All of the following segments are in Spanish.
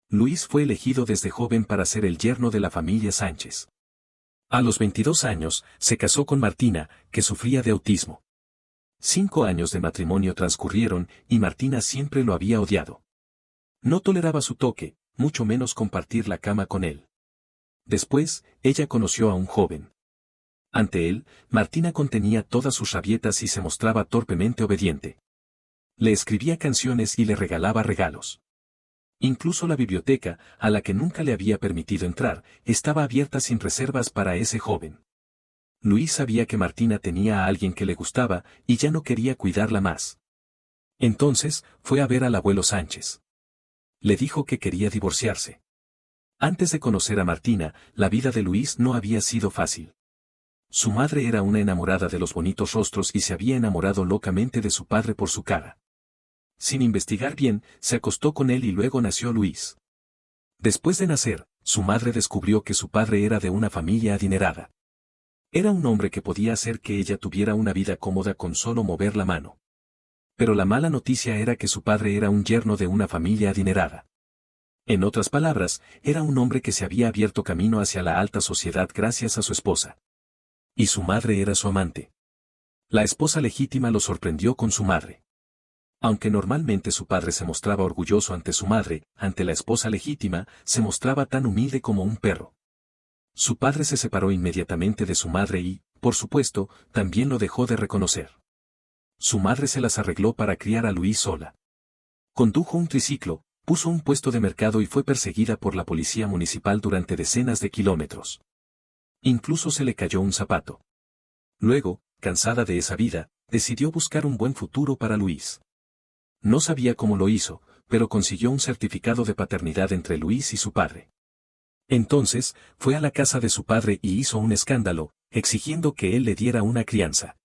Luis fue elegido desde joven para ser el yerno de la familia Sánchez. A los 22 años, se casó con Martina, que sufría de autismo. 5 años de matrimonio transcurrieron, y Martina siempre lo había odiado. No toleraba su toque, mucho menos compartir la cama con él. Después, ella conoció a un joven. Ante él, Martina contenía todas sus rabietas y se mostraba torpemente obediente. Le escribía canciones y le regalaba regalos. Incluso la biblioteca, a la que nunca le había permitido entrar, estaba abierta sin reservas para ese joven. Luis sabía que Martina tenía a alguien que le gustaba, y ya no quería cuidarla más. Entonces, fue a ver al abuelo Sánchez. Le dijo que quería divorciarse. Antes de conocer a Martina, la vida de Luis no había sido fácil. Su madre era una enamorada de los bonitos rostros y se había enamorado locamente de su padre por su cara. Sin investigar bien, se acostó con él y luego nació Luis. Después de nacer, su madre descubrió que su padre era de una familia adinerada. Era un hombre que podía hacer que ella tuviera una vida cómoda con solo mover la mano. Pero la mala noticia era que su padre era un yerno de una familia adinerada. En otras palabras, era un hombre que se había abierto camino hacia la alta sociedad gracias a su esposa. Y su madre era su amante. La esposa legítima lo sorprendió con su madre. Aunque normalmente su padre se mostraba orgulloso ante su madre, ante la esposa legítima, se mostraba tan humilde como un perro. Su padre se separó inmediatamente de su madre y, por supuesto, también lo dejó de reconocer. Su madre se las arregló para criar a Luis sola. Condujo un triciclo, puso un puesto de mercado y fue perseguida por la policía municipal durante decenas de kilómetros. Incluso se le cayó un zapato. Luego, cansada de esa vida, decidió buscar un buen futuro para Luis. No sabía cómo lo hizo, pero consiguió un certificado de paternidad entre Luis y su padre. Entonces, fue a la casa de su padre y hizo un escándalo, exigiendo que él le diera una crianza.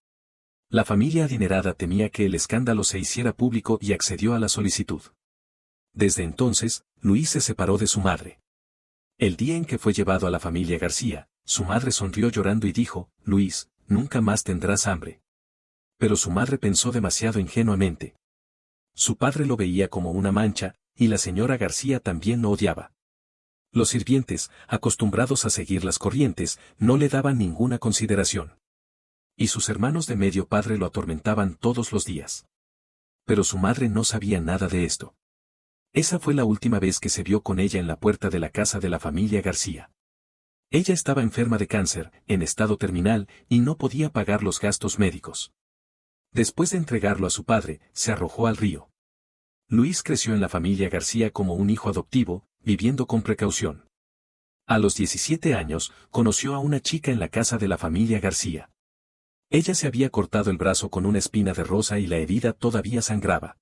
La familia adinerada temía que el escándalo se hiciera público y accedió a la solicitud. Desde entonces, Luis se separó de su madre. El día en que fue llevado a la familia García, su madre sonrió llorando y dijo: «Luis, nunca más tendrás hambre». Pero su madre pensó demasiado ingenuamente. Su padre lo veía como una mancha, y la señora García también lo odiaba. Los sirvientes, acostumbrados a seguir las corrientes, no le daban ninguna consideración. Y sus hermanos de medio padre lo atormentaban todos los días. Pero su madre no sabía nada de esto. Esa fue la última vez que se vio con ella en la puerta de la casa de la familia García. Ella estaba enferma de cáncer, en estado terminal, y no podía pagar los gastos médicos. Después de entregarlo a su padre, se arrojó al río. Luis creció en la familia García como un hijo adoptivo, viviendo con precaución. A los 17 años, conoció a una chica en la casa de la familia García. Ella se había cortado el brazo con una espina de rosa y la herida todavía sangraba.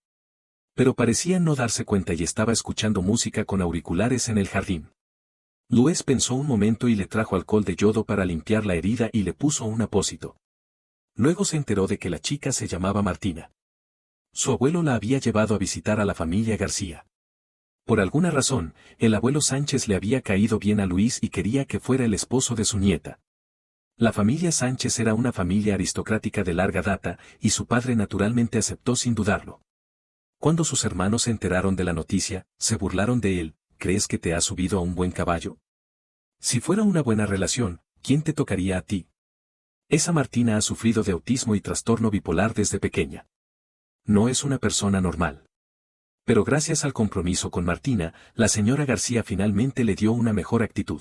Pero parecía no darse cuenta y estaba escuchando música con auriculares en el jardín. Luis pensó un momento y le trajo alcohol de yodo para limpiar la herida y le puso un apósito. Luego se enteró de que la chica se llamaba Martina. Su abuelo la había llevado a visitar a la familia García. Por alguna razón, el abuelo Sánchez le había caído bien a Luis y quería que fuera el esposo de su nieta. La familia Sánchez era una familia aristocrática de larga data, y su padre naturalmente aceptó sin dudarlo. Cuando sus hermanos se enteraron de la noticia, se burlaron de él: «¿Crees que te has subido a un buen caballo? Si fuera una buena relación, ¿quién te tocaría a ti? Esa Martina ha sufrido de autismo y trastorno bipolar desde pequeña. No es una persona normal». Pero gracias al compromiso con Martina, la señora García finalmente le dio una mejor actitud.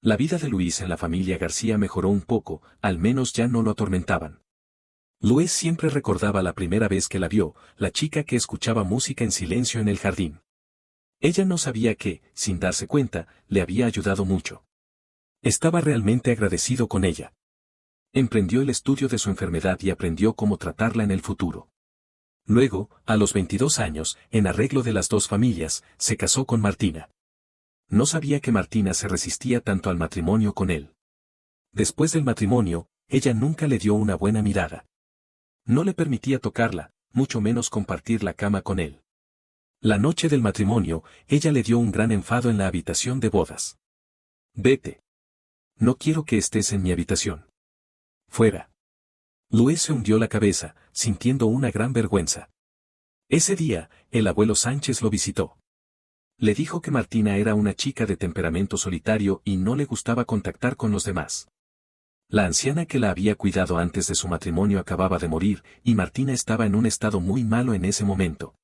La vida de Luis en la familia García mejoró un poco, al menos ya no lo atormentaban. Luis siempre recordaba la primera vez que la vio, la chica que escuchaba música en silencio en el jardín. Ella no sabía que, sin darse cuenta, le había ayudado mucho. Estaba realmente agradecido con ella. Emprendió el estudio de su enfermedad y aprendió cómo tratarla en el futuro. Luego, a los 22 años, en arreglo de las dos familias, se casó con Martina. No sabía que Martina se resistía tanto al matrimonio con él. Después del matrimonio, ella nunca le dio una buena mirada. No le permitía tocarla, mucho menos compartir la cama con él. La noche del matrimonio, ella le dio un gran enfado en la habitación de bodas. «Vete. No quiero que estés en mi habitación. Fuera». Luis se hundió la cabeza, sintiendo una gran vergüenza. Ese día, el abuelo Sánchez lo visitó. Le dijo que Martina era una chica de temperamento solitario y no le gustaba contactar con los demás. La anciana que la había cuidado antes de su matrimonio acababa de morir, y Martina estaba en un estado muy malo en ese momento.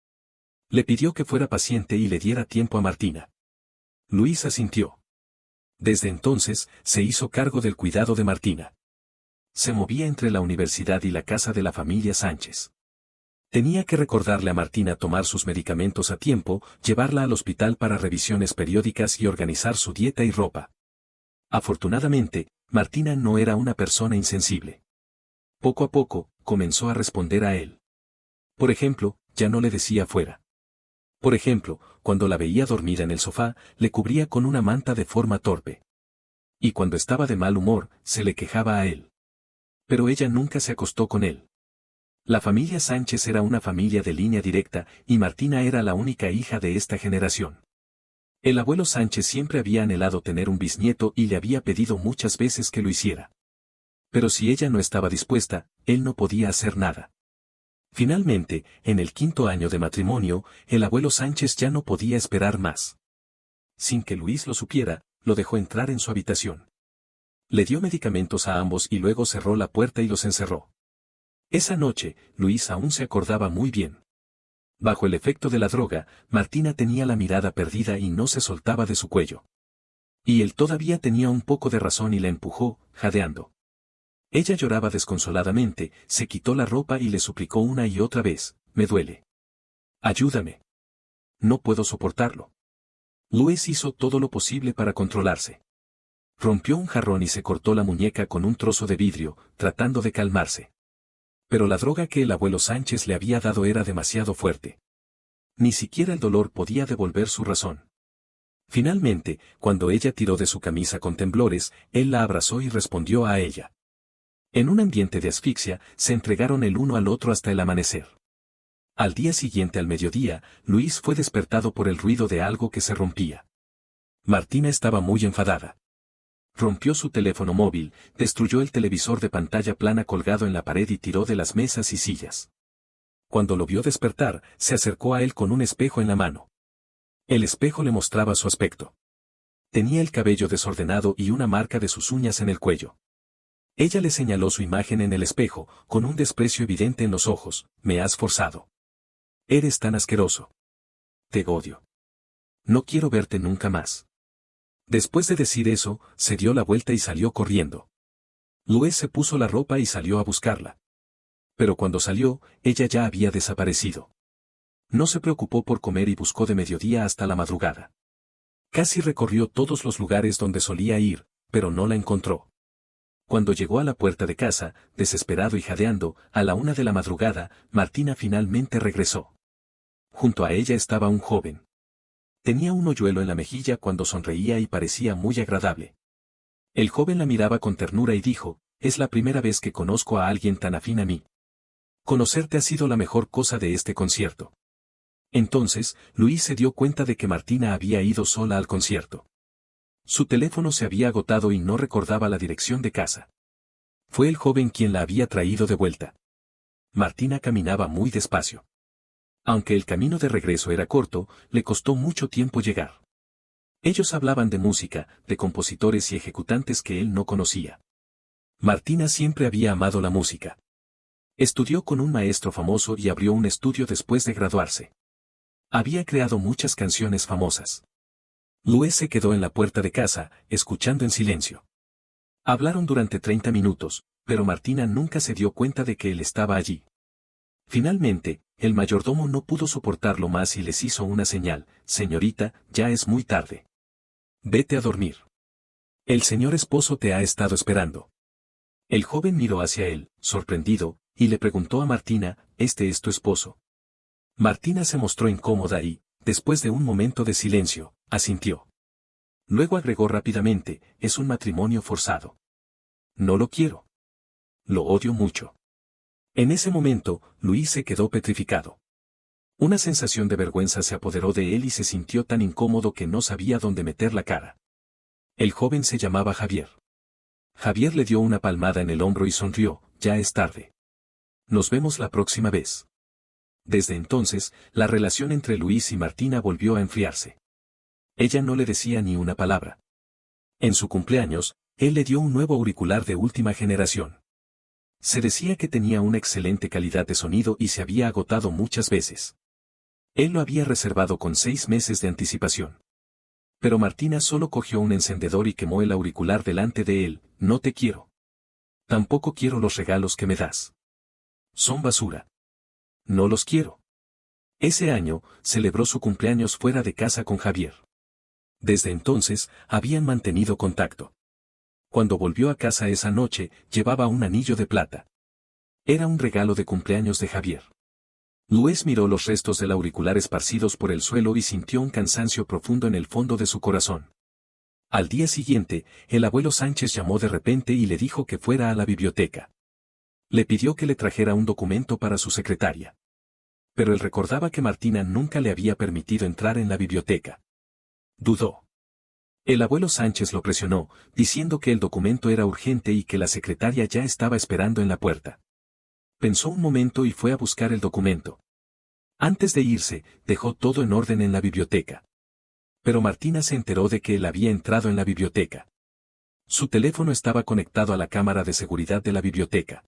Le pidió que fuera paciente y le diera tiempo a Martina. Luis asintió. Desde entonces, se hizo cargo del cuidado de Martina. Se movía entre la universidad y la casa de la familia Sánchez. Tenía que recordarle a Martina tomar sus medicamentos a tiempo, llevarla al hospital para revisiones periódicas y organizar su dieta y ropa. Afortunadamente, Martina no era una persona insensible. Poco a poco, comenzó a responder a él. Por ejemplo, ya no le decía fuera. Por ejemplo, cuando la veía dormida en el sofá, le cubría con una manta de forma torpe. Y cuando estaba de mal humor, se le quejaba a él. Pero ella nunca se acostó con él. La familia Sánchez era una familia de línea directa, y Martina era la única hija de esta generación. El abuelo Sánchez siempre había anhelado tener un bisnieto y le había pedido muchas veces que lo hiciera. Pero si ella no estaba dispuesta, él no podía hacer nada. Finalmente, en el 5.º año de matrimonio, el abuelo Sánchez ya no podía esperar más. Sin que Luis lo supiera, lo dejó entrar en su habitación. Le dio medicamentos a ambos y luego cerró la puerta y los encerró. Esa noche, Luis aún se acordaba muy bien. Bajo el efecto de la droga, Martina tenía la mirada perdida y no se soltaba de su cuello. Y él todavía tenía un poco de razón y la empujó, jadeando. Ella lloraba desconsoladamente, se quitó la ropa y le suplicó una y otra vez, «Me duele. Ayúdame. No puedo soportarlo». Luis hizo todo lo posible para controlarse. Rompió un jarrón y se cortó la muñeca con un trozo de vidrio, tratando de calmarse. Pero la droga que el abuelo Sánchez le había dado era demasiado fuerte. Ni siquiera el dolor podía devolver su razón. Finalmente, cuando ella tiró de su camisa con temblores, él la abrazó y respondió a ella. En un ambiente de asfixia, se entregaron el uno al otro hasta el amanecer. Al día siguiente al mediodía, Luis fue despertado por el ruido de algo que se rompía. Martina estaba muy enfadada. Rompió su teléfono móvil, destruyó el televisor de pantalla plana colgado en la pared y tiró de las mesas y sillas. Cuando lo vio despertar, se acercó a él con un espejo en la mano. El espejo le mostraba su aspecto. Tenía el cabello desordenado y una marca de sus uñas en el cuello. Ella le señaló su imagen en el espejo, con un desprecio evidente en los ojos. «Me has forzado. Eres tan asqueroso. Te odio. No quiero verte nunca más». Después de decir eso, se dio la vuelta y salió corriendo. Luis se puso la ropa y salió a buscarla. Pero cuando salió, ella ya había desaparecido. No se preocupó por comer y buscó de mediodía hasta la madrugada. Casi recorrió todos los lugares donde solía ir, pero no la encontró. Cuando llegó a la puerta de casa, desesperado y jadeando, a la 1 de la madrugada, Martina finalmente regresó. Junto a ella estaba un joven. Tenía un hoyuelo en la mejilla cuando sonreía y parecía muy agradable. El joven la miraba con ternura y dijo, «Es la primera vez que conozco a alguien tan afín a mí. Conocerte ha sido la mejor cosa de este concierto». Entonces, Luis se dio cuenta de que Martina había ido sola al concierto. Su teléfono se había agotado y no recordaba la dirección de casa. Fue el joven quien la había traído de vuelta. Martina caminaba muy despacio. Aunque el camino de regreso era corto, le costó mucho tiempo llegar. Ellos hablaban de música, de compositores y ejecutantes que él no conocía. Martina siempre había amado la música. Estudió con un maestro famoso y abrió un estudio después de graduarse. Había creado muchas canciones famosas. Luis se quedó en la puerta de casa, escuchando en silencio. Hablaron durante 30 minutos, pero Martina nunca se dio cuenta de que él estaba allí. Finalmente, el mayordomo no pudo soportarlo más y les hizo una señal, «Señorita, ya es muy tarde. Vete a dormir. El señor esposo te ha estado esperando». El joven miró hacia él, sorprendido, y le preguntó a Martina, «¿Este es tu esposo?». Martina se mostró incómoda y, después de un momento de silencio, asintió. Luego agregó rápidamente, «Es un matrimonio forzado. No lo quiero. Lo odio mucho». En ese momento, Luis se quedó petrificado. Una sensación de vergüenza se apoderó de él y se sintió tan incómodo que no sabía dónde meter la cara. El joven se llamaba Javier. Javier le dio una palmada en el hombro y sonrió, «Ya es tarde. Nos vemos la próxima vez». Desde entonces, la relación entre Luis y Martina volvió a enfriarse. Ella no le decía ni una palabra. En su cumpleaños, él le dio un nuevo auricular de última generación. Se decía que tenía una excelente calidad de sonido y se había agotado muchas veces. Él lo había reservado con 6 meses de anticipación. Pero Martina solo cogió un encendedor y quemó el auricular delante de él. No te quiero. Tampoco quiero los regalos que me das. Son basura. No los quiero. Ese año, celebró su cumpleaños fuera de casa con Javier. Desde entonces, habían mantenido contacto. Cuando volvió a casa esa noche, llevaba un anillo de plata. Era un regalo de cumpleaños de Javier. Luis miró los restos del auricular esparcidos por el suelo y sintió un cansancio profundo en el fondo de su corazón. Al día siguiente, el abuelo Sánchez llamó de repente y le dijo que fuera a la biblioteca. Le pidió que le trajera un documento para su secretaria. Pero él recordaba que Martina nunca le había permitido entrar en la biblioteca. Dudó. El abuelo Sánchez lo presionó, diciendo que el documento era urgente y que la secretaria ya estaba esperando en la puerta. Pensó un momento y fue a buscar el documento. Antes de irse, dejó todo en orden en la biblioteca. Pero Martina se enteró de que él había entrado en la biblioteca. Su teléfono estaba conectado a la cámara de seguridad de la biblioteca.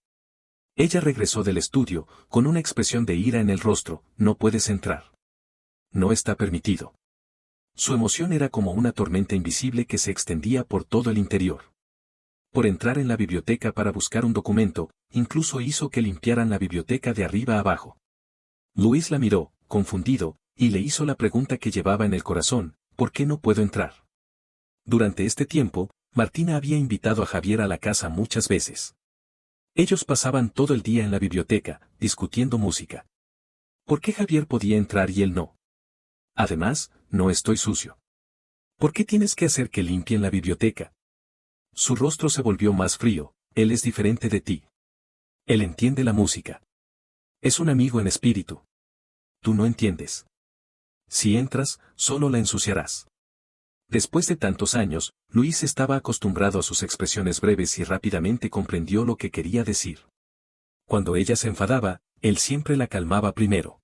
Ella regresó del estudio, con una expresión de ira en el rostro. No puedes entrar. No está permitido. Su emoción era como una tormenta invisible que se extendía por todo el interior. Por entrar en la biblioteca para buscar un documento, incluso hizo que limpiaran la biblioteca de arriba a abajo. Luis la miró, confundido, y le hizo la pregunta que llevaba en el corazón: ¿por qué no puedo entrar? Durante este tiempo, Martina había invitado a Javier a la casa muchas veces. Ellos pasaban todo el día en la biblioteca, discutiendo música. ¿Por qué Javier podía entrar y él no? Además, no estoy sucio. ¿Por qué tienes que hacer que limpien la biblioteca? Su rostro se volvió más frío. Él es diferente de ti. Él entiende la música. Es un amigo en espíritu. Tú no entiendes. Si entras, solo la ensuciarás. Después de tantos años, Luis estaba acostumbrado a sus expresiones breves y rápidamente comprendió lo que quería decir. Cuando ella se enfadaba, él siempre la calmaba primero.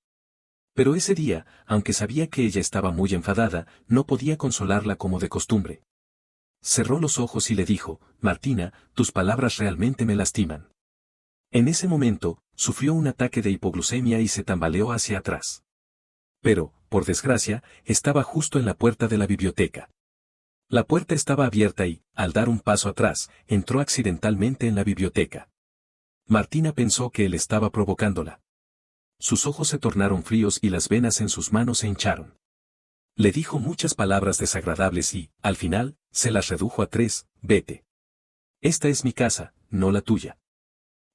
Pero ese día, aunque sabía que ella estaba muy enfadada, no podía consolarla como de costumbre. Cerró los ojos y le dijo: Martina, tus palabras realmente me lastiman. En ese momento, sufrió un ataque de hipoglucemia y se tambaleó hacia atrás. Pero, por desgracia, estaba justo en la puerta de la biblioteca. La puerta estaba abierta y, al dar un paso atrás, entró accidentalmente en la biblioteca. Martina pensó que él estaba provocándola. Sus ojos se tornaron fríos y las venas en sus manos se hincharon. Le dijo muchas palabras desagradables y, al final, se las redujo a 3: vete. Esta es mi casa, no la tuya.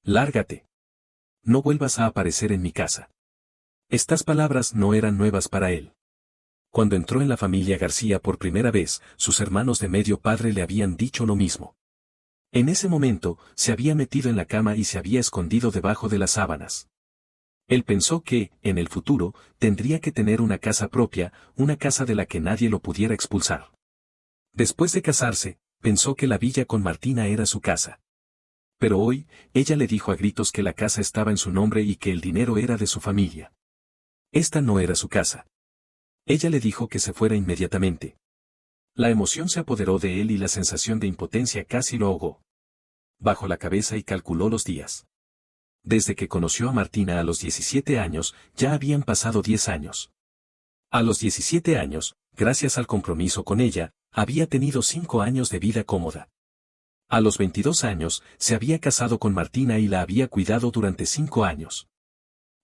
Lárgate. No vuelvas a aparecer en mi casa. Estas palabras no eran nuevas para él. Cuando entró en la familia García por primera vez, sus hermanos de medio padre le habían dicho lo mismo. En ese momento, se había metido en la cama y se había escondido debajo de las sábanas. Él pensó que, en el futuro, tendría que tener una casa propia, una casa de la que nadie lo pudiera expulsar. Después de casarse, pensó que la villa con Martina era su casa. Pero hoy, ella le dijo a gritos que la casa estaba en su nombre y que el dinero era de su familia. Esta no era su casa. Ella le dijo que se fuera inmediatamente. La emoción se apoderó de él y la sensación de impotencia casi lo ahogó. Bajó la cabeza y calculó los días. Desde que conoció a Martina a los 17 años, ya habían pasado 10 años. A los 17 años, gracias al compromiso con ella, había tenido 5 años de vida cómoda. A los 22 años, se había casado con Martina y la había cuidado durante 5 años.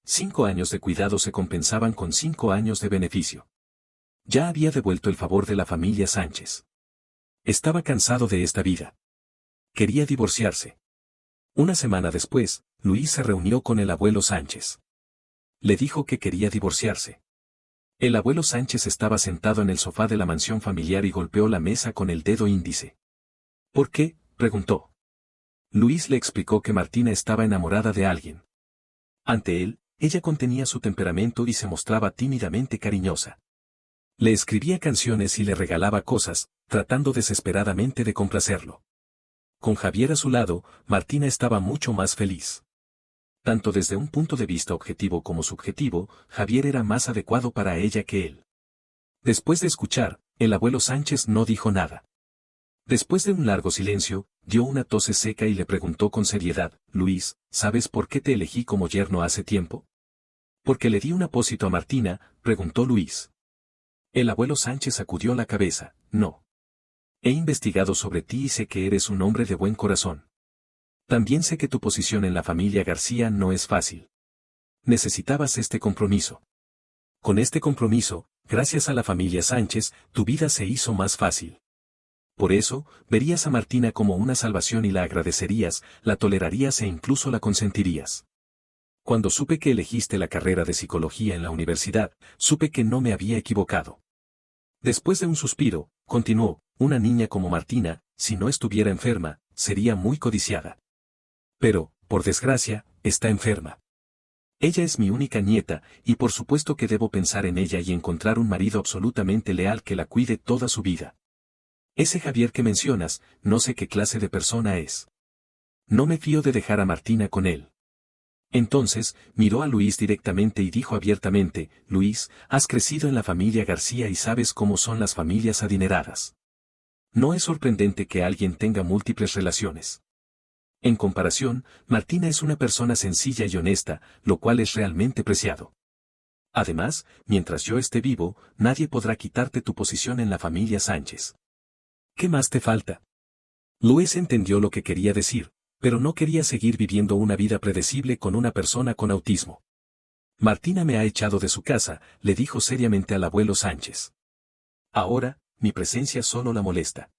5 años de cuidado se compensaban con 5 años de beneficio. Ya había devuelto el favor de la familia Sánchez. Estaba cansado de esta vida. Quería divorciarse. Una semana después, Luis se reunió con el abuelo Sánchez. Le dijo que quería divorciarse. El abuelo Sánchez estaba sentado en el sofá de la mansión familiar y golpeó la mesa con el dedo índice. ¿Por qué?, preguntó. Luis le explicó que Martina estaba enamorada de alguien. Ante él, ella contenía su temperamento y se mostraba tímidamente cariñosa. Le escribía canciones y le regalaba cosas, tratando desesperadamente de complacerlo. Con Javier a su lado, Martina estaba mucho más feliz. Tanto desde un punto de vista objetivo como subjetivo, Javier era más adecuado para ella que él. Después de escuchar, El abuelo Sánchez no dijo nada. Después de un largo silencio, dio una tos seca y le preguntó con seriedad, Luis, ¿sabes por qué te elegí como yerno hace tiempo? ¿Porque le di un apósito a Martina?, preguntó Luis. El abuelo Sánchez sacudió la cabeza, no. He investigado sobre ti y sé que eres un hombre de buen corazón. También sé que tu posición en la familia García no es fácil. Necesitabas este compromiso. Con este compromiso, gracias a la familia Sánchez, tu vida se hizo más fácil. Por eso, verías a Martina como una salvación y la agradecerías, la tolerarías e incluso la consentirías. Cuando supe que elegiste la carrera de psicología en la universidad, supe que no me había equivocado. Después de un suspiro, continuó, una niña como Martina, si no estuviera enferma, sería muy codiciada. Pero, por desgracia, está enferma. Ella es mi única nieta, y por supuesto que debo pensar en ella y encontrar un marido absolutamente leal que la cuide toda su vida. Ese Javier que mencionas, no sé qué clase de persona es. No me fío de dejar a Martina con él. Entonces, miró a Luis directamente y dijo abiertamente, Luis, has crecido en la familia García y sabes cómo son las familias adineradas. No es sorprendente que alguien tenga múltiples relaciones. En comparación, Martina es una persona sencilla y honesta, lo cual es realmente preciado. Además, mientras yo esté vivo, nadie podrá quitarte tu posición en la familia Sánchez. ¿Qué más te falta? Luis entendió lo que quería decir, pero no quería seguir viviendo una vida predecible con una persona con autismo. Martina me ha echado de su casa, le dijo seriamente al abuelo Sánchez. Ahora, mi presencia solo la molesta.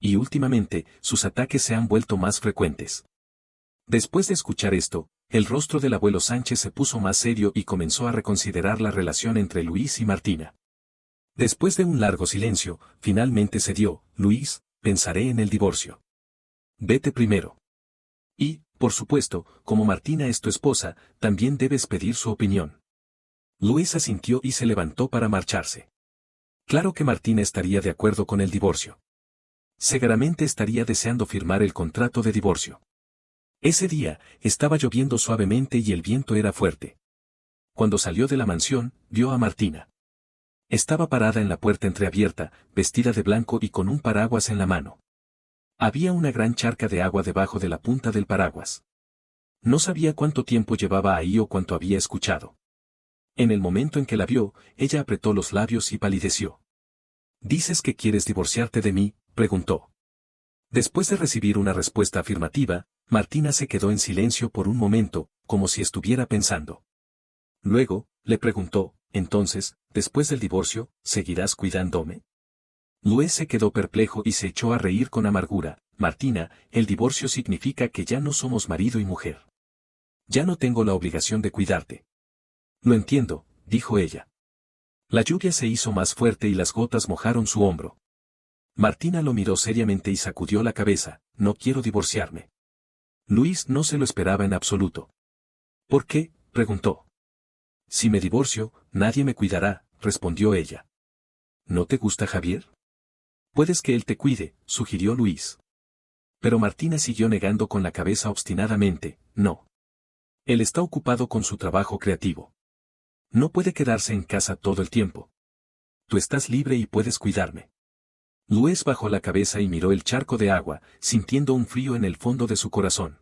Y últimamente, sus ataques se han vuelto más frecuentes. Después de escuchar esto, el rostro del abuelo Sánchez se puso más serio y comenzó a reconsiderar la relación entre Luis y Martina. Después de un largo silencio, finalmente se dio, Luis, pensaré en el divorcio. Vete primero. Y, por supuesto, como Martina es tu esposa, también debes pedir su opinión. Luis asintió y se levantó para marcharse. Claro que Martina estaría de acuerdo con el divorcio. Seguramente estaría deseando firmar el contrato de divorcio. Ese día, estaba lloviendo suavemente y el viento era fuerte. Cuando salió de la mansión, vio a Martina. Estaba parada en la puerta entreabierta, vestida de blanco y con un paraguas en la mano. Había una gran charca de agua debajo de la punta del paraguas. No sabía cuánto tiempo llevaba ahí o cuánto había escuchado. En el momento en que la vio, ella apretó los labios y palideció. ¿Dices que quieres divorciarte de mí?, preguntó. Después de recibir una respuesta afirmativa, Martina se quedó en silencio por un momento, como si estuviera pensando. Luego, le preguntó, entonces, después del divorcio, ¿seguirás cuidándome? Luis se quedó perplejo y se echó a reír con amargura. Martina, el divorcio significa que ya no somos marido y mujer. Ya no tengo la obligación de cuidarte. Lo entiendo, dijo ella. La lluvia se hizo más fuerte y las gotas mojaron su hombro. Martina lo miró seriamente y sacudió la cabeza, no quiero divorciarme. Luis no se lo esperaba en absoluto. ¿Por qué?, preguntó. Si me divorcio, nadie me cuidará, respondió ella. ¿No te gusta Javier? Puedes que él te cuide, sugirió Luis. Pero Martina siguió negando con la cabeza obstinadamente, no. Él está ocupado con su trabajo creativo. No puede quedarse en casa todo el tiempo. Tú estás libre y puedes cuidarme. Luis bajó la cabeza y miró el charco de agua, sintiendo un frío en el fondo de su corazón.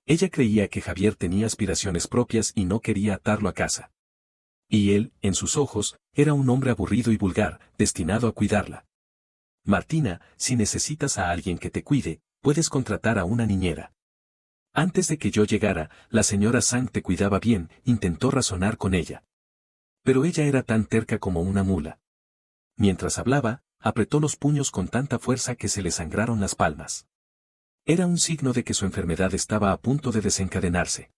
Ella creía que Javier tenía aspiraciones propias y no quería atarlo a casa. Y él, en sus ojos, era un hombre aburrido y vulgar, destinado a cuidarla. Martina, si necesitas a alguien que te cuide, puedes contratar a una niñera. Antes de que yo llegara, la señora Sang te cuidaba bien, intentó razonar con ella. Pero ella era tan terca como una mula. Mientras hablaba, apretó los puños con tanta fuerza que se le sangraron las palmas. Era un signo de que su enfermedad estaba a punto de desencadenarse.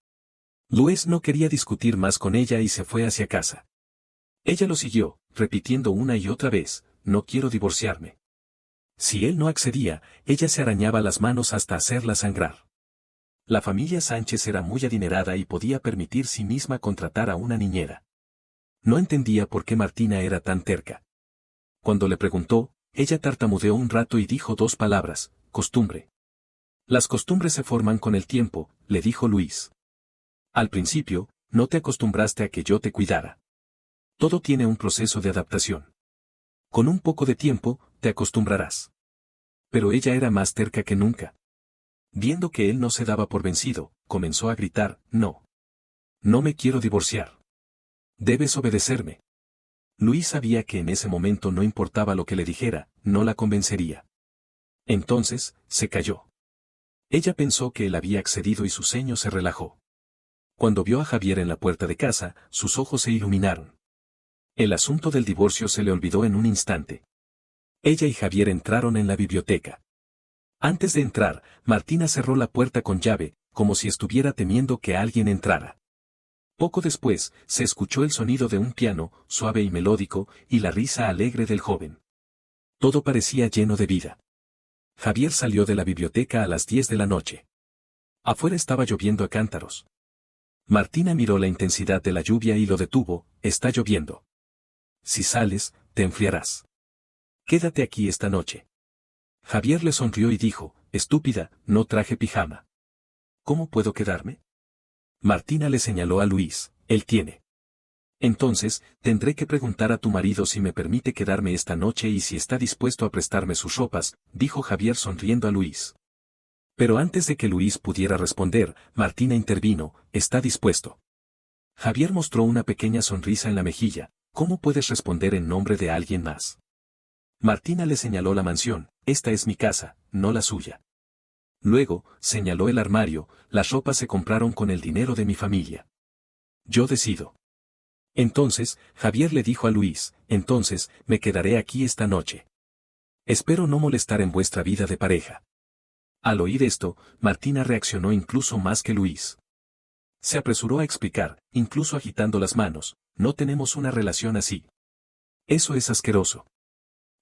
Luis no quería discutir más con ella y se fue hacia casa. Ella lo siguió, repitiendo una y otra vez, no quiero divorciarme. Si él no accedía, ella se arañaba las manos hasta hacerla sangrar. La familia Sánchez era muy adinerada y podía permitir sí misma contratar a una niñera. No entendía por qué Martina era tan terca. Cuando le preguntó, ella tartamudeó un rato y dijo dos palabras, costumbre. Las costumbres se forman con el tiempo, le dijo Luis. Al principio, no te acostumbraste a que yo te cuidara. Todo tiene un proceso de adaptación. Con un poco de tiempo, te acostumbrarás. Pero ella era más terca que nunca. Viendo que él no se daba por vencido, comenzó a gritar, no. No me quiero divorciar. Debes obedecerme. Luis sabía que en ese momento no importaba lo que le dijera, no la convencería. Entonces, se calló. Ella pensó que él había accedido y su ceño se relajó. Cuando vio a Javier en la puerta de casa, sus ojos se iluminaron. El asunto del divorcio se le olvidó en un instante. Ella y Javier entraron en la biblioteca. Antes de entrar, Martina cerró la puerta con llave, como si estuviera temiendo que alguien entrara. Poco después, se escuchó el sonido de un piano, suave y melódico, y la risa alegre del joven. Todo parecía lleno de vida. Javier salió de la biblioteca a las 10 de la noche. Afuera estaba lloviendo a cántaros. Martina miró la intensidad de la lluvia y lo detuvo, está lloviendo. Si sales, te enfriarás. Quédate aquí esta noche. Javier le sonrió y dijo, estúpida, no traje pijama. ¿Cómo puedo quedarme? Martina le señaló a Luis, él tiene. Entonces, tendré que preguntar a tu marido si me permite quedarme esta noche y si está dispuesto a prestarme sus ropas, dijo Javier sonriendo a Luis. Pero antes de que Luis pudiera responder, Martina intervino, está dispuesto. Javier mostró una pequeña sonrisa en la mejilla, ¿cómo puedes responder en nombre de alguien más? Martina le señaló la mansión, esta es mi casa, no la suya. Luego, señaló el armario, las ropas se compraron con el dinero de mi familia. Yo decido. Entonces, Javier le dijo a Luis, entonces, me quedaré aquí esta noche. Espero no molestar en vuestra vida de pareja. Al oír esto, Martina reaccionó incluso más que Luis. Se apresuró a explicar, incluso agitando las manos, no tenemos una relación así. Eso es asqueroso.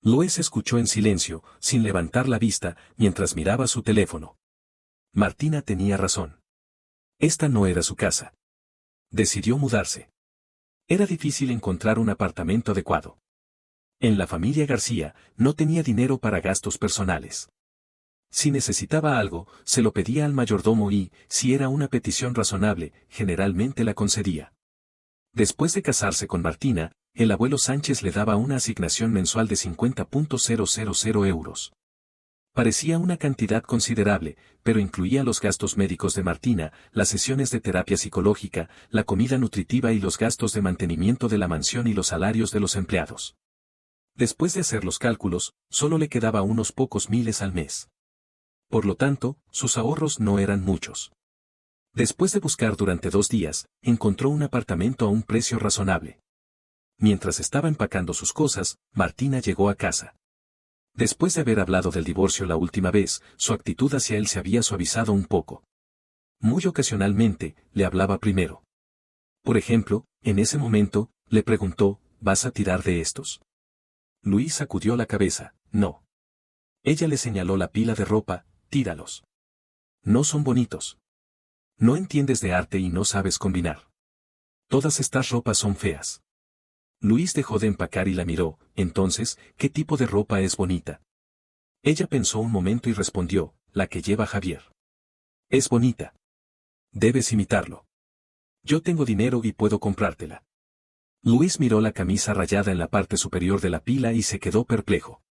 Luis escuchó en silencio, sin levantar la vista, mientras miraba su teléfono. Martina tenía razón. Esta no era su casa. Decidió mudarse. Era difícil encontrar un apartamento adecuado. En la familia García, no tenía dinero para gastos personales. Si necesitaba algo, se lo pedía al mayordomo y, si era una petición razonable, generalmente la concedía. Después de casarse con Martina, el abuelo Sánchez le daba una asignación mensual de 50.000 euros. Parecía una cantidad considerable, pero incluía los gastos médicos de Martina, las sesiones de terapia psicológica, la comida nutritiva y los gastos de mantenimiento de la mansión y los salarios de los empleados. Después de hacer los cálculos, solo le quedaba unos pocos miles al mes. Por lo tanto, sus ahorros no eran muchos. Después de buscar durante 2 días, encontró un apartamento a un precio razonable. Mientras estaba empacando sus cosas, Martina llegó a casa. Después de haber hablado del divorcio la última vez, su actitud hacia él se había suavizado un poco. Muy ocasionalmente, le hablaba primero. Por ejemplo, en ese momento, le preguntó, ¿vas a tirar de estos? Luis sacudió la cabeza, no. Ella le señaló la pila de ropa, tíralos. No son bonitos. No entiendes de arte y no sabes combinar. Todas estas ropas son feas. Luis dejó de empacar y la miró, entonces, ¿qué tipo de ropa es bonita? Ella pensó un momento y respondió, la que lleva Javier. Es bonita. Debes imitarlo. Yo tengo dinero y puedo comprártela. Luis miró la camisa rayada en la parte superior de la pila y se quedó perplejo.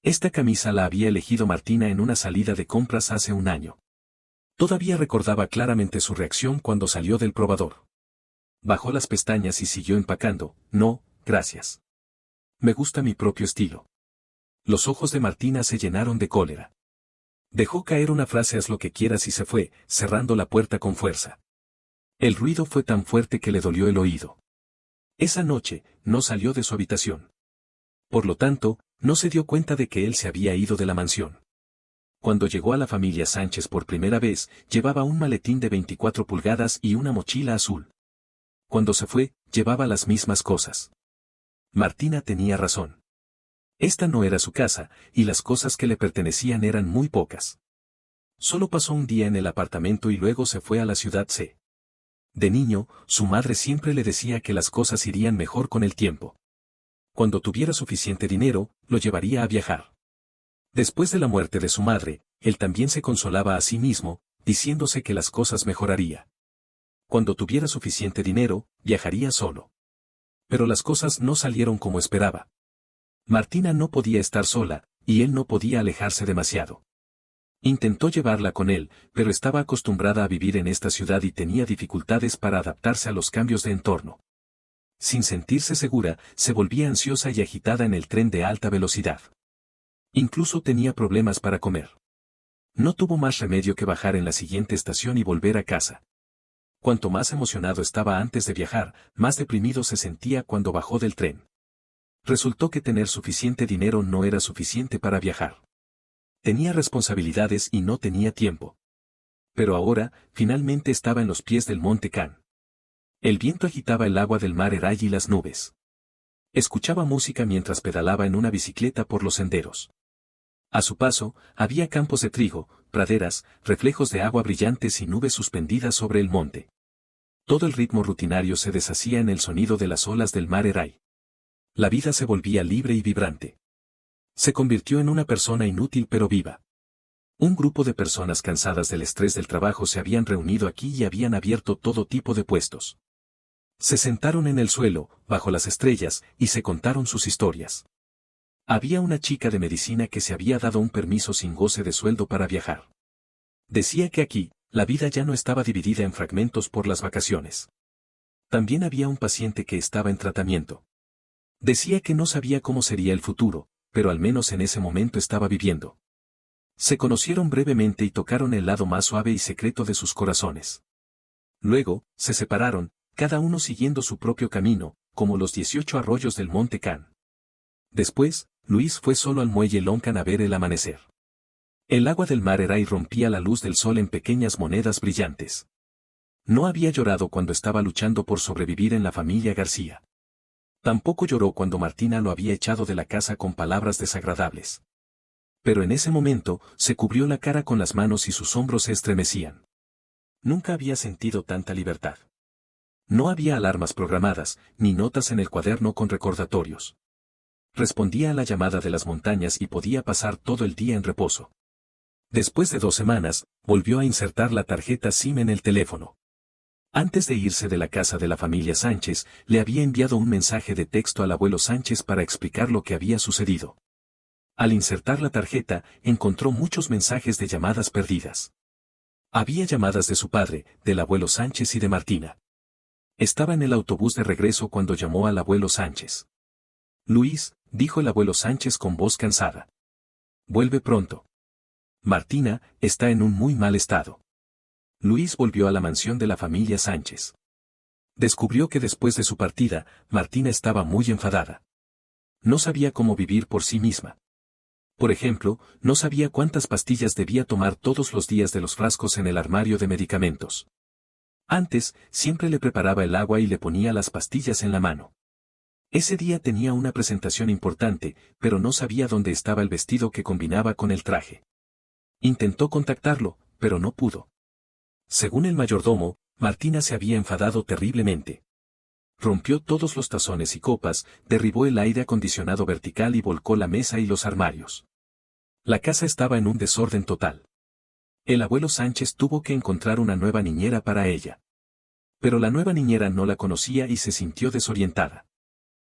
Esta camisa la había elegido Martina en una salida de compras hace un año. Todavía recordaba claramente su reacción cuando salió del probador. Bajó las pestañas y siguió empacando, no, gracias. Me gusta mi propio estilo. Los ojos de Martina se llenaron de cólera. Dejó caer una frase haz lo que quieras y se fue, cerrando la puerta con fuerza. El ruido fue tan fuerte que le dolió el oído. Esa noche, no salió de su habitación. Por lo tanto, no se dio cuenta de que él se había ido de la mansión. Cuando llegó a la familia Sánchez por primera vez, llevaba un maletín de 24 pulgadas y una mochila azul. Cuando se fue, llevaba las mismas cosas. Martina tenía razón. Esta no era su casa, y las cosas que le pertenecían eran muy pocas. Solo pasó un día en el apartamento y luego se fue a la ciudad C. De niño, su madre siempre le decía que las cosas irían mejor con el tiempo. Cuando tuviera suficiente dinero, lo llevaría a viajar. Después de la muerte de su madre, él también se consolaba a sí mismo, diciéndose que las cosas mejoraría. Cuando tuviera suficiente dinero, viajaría solo. Pero las cosas no salieron como esperaba. Martina no podía estar sola, y él no podía alejarse demasiado. Intentó llevarla con él, pero estaba acostumbrada a vivir en esta ciudad y tenía dificultades para adaptarse a los cambios de entorno. Sin sentirse segura, se volvía ansiosa y agitada en el tren de alta velocidad. Incluso tenía problemas para comer. No tuvo más remedio que bajar en la siguiente estación y volver a casa. Cuanto más emocionado estaba antes de viajar, más deprimido se sentía cuando bajó del tren. Resultó que tener suficiente dinero no era suficiente para viajar. Tenía responsabilidades y no tenía tiempo. Pero ahora, finalmente estaba en los pies del monte Can. El viento agitaba el agua del mar Eray y las nubes. Escuchaba música mientras pedalaba en una bicicleta por los senderos. A su paso, había campos de trigo, praderas, reflejos de agua brillantes y nubes suspendidas sobre el monte. Todo el ritmo rutinario se deshacía en el sonido de las olas del mar Eray. La vida se volvía libre y vibrante. Se convirtió en una persona inútil pero viva. Un grupo de personas cansadas del estrés del trabajo se habían reunido aquí y habían abierto todo tipo de puestos. Se sentaron en el suelo, bajo las estrellas, y se contaron sus historias. Había una chica de medicina que se había dado un permiso sin goce de sueldo para viajar. Decía que aquí, la vida ya no estaba dividida en fragmentos por las vacaciones. También había un paciente que estaba en tratamiento. Decía que no sabía cómo sería el futuro, pero al menos en ese momento estaba viviendo. Se conocieron brevemente y tocaron el lado más suave y secreto de sus corazones. Luego, se separaron, cada uno siguiendo su propio camino, como los 18 arroyos del monte Can. Después, Luis fue solo al muelle Loncan a ver el amanecer. El agua del mar Eray rompía la luz del sol en pequeñas monedas brillantes. No había llorado cuando estaba luchando por sobrevivir en la familia García. Tampoco lloró cuando Martina lo había echado de la casa con palabras desagradables. Pero en ese momento, se cubrió la cara con las manos y sus hombros se estremecían. Nunca había sentido tanta libertad. No había alarmas programadas, ni notas en el cuaderno con recordatorios. Respondía a la llamada de las montañas y podía pasar todo el día en reposo. Después de 2 semanas, volvió a insertar la tarjeta SIM en el teléfono. Antes de irse de la casa de la familia Sánchez, le había enviado un mensaje de texto al abuelo Sánchez para explicar lo que había sucedido. Al insertar la tarjeta, encontró muchos mensajes de llamadas perdidas. Había llamadas de su padre, del abuelo Sánchez y de Martina. Estaba en el autobús de regreso cuando llamó al abuelo Sánchez. Luis, dijo el abuelo Sánchez con voz cansada. Vuelve pronto. Martina está en un muy mal estado. Luis volvió a la mansión de la familia Sánchez. Descubrió que después de su partida, Martina estaba muy enfadada. No sabía cómo vivir por sí misma. Por ejemplo, no sabía cuántas pastillas debía tomar todos los días de los frascos en el armario de medicamentos. Antes, siempre le preparaba el agua y le ponía las pastillas en la mano. Ese día tenía una presentación importante, pero no sabía dónde estaba el vestido que combinaba con el traje. Intentó contactarlo, pero no pudo. Según el mayordomo, Martina se había enfadado terriblemente. Rompió todos los tazones y copas, derribó el aire acondicionado vertical y volcó la mesa y los armarios. La casa estaba en un desorden total. El abuelo Sánchez tuvo que encontrar una nueva niñera para ella. Pero la nueva niñera no la conocía y se sintió desorientada.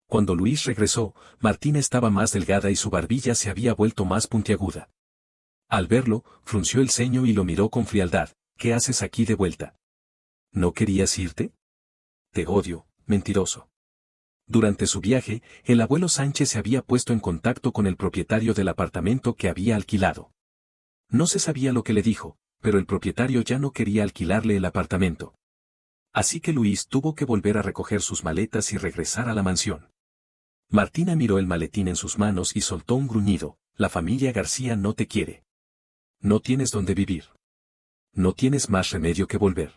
Cuando Luis regresó, Martina estaba más delgada y su barbilla se había vuelto más puntiaguda. Al verlo, frunció el ceño y lo miró con frialdad. ¿Qué haces aquí de vuelta? ¿No querías irte? Te odio, mentiroso. Durante su viaje, el abuelo Sánchez se había puesto en contacto con el propietario del apartamento que había alquilado. No se sabía lo que le dijo, pero el propietario ya no quería alquilarle el apartamento. Así que Luis tuvo que volver a recoger sus maletas y regresar a la mansión. Martina miró el maletín en sus manos y soltó un gruñido. La familia García no te quiere. No tienes dónde vivir. No tienes más remedio que volver.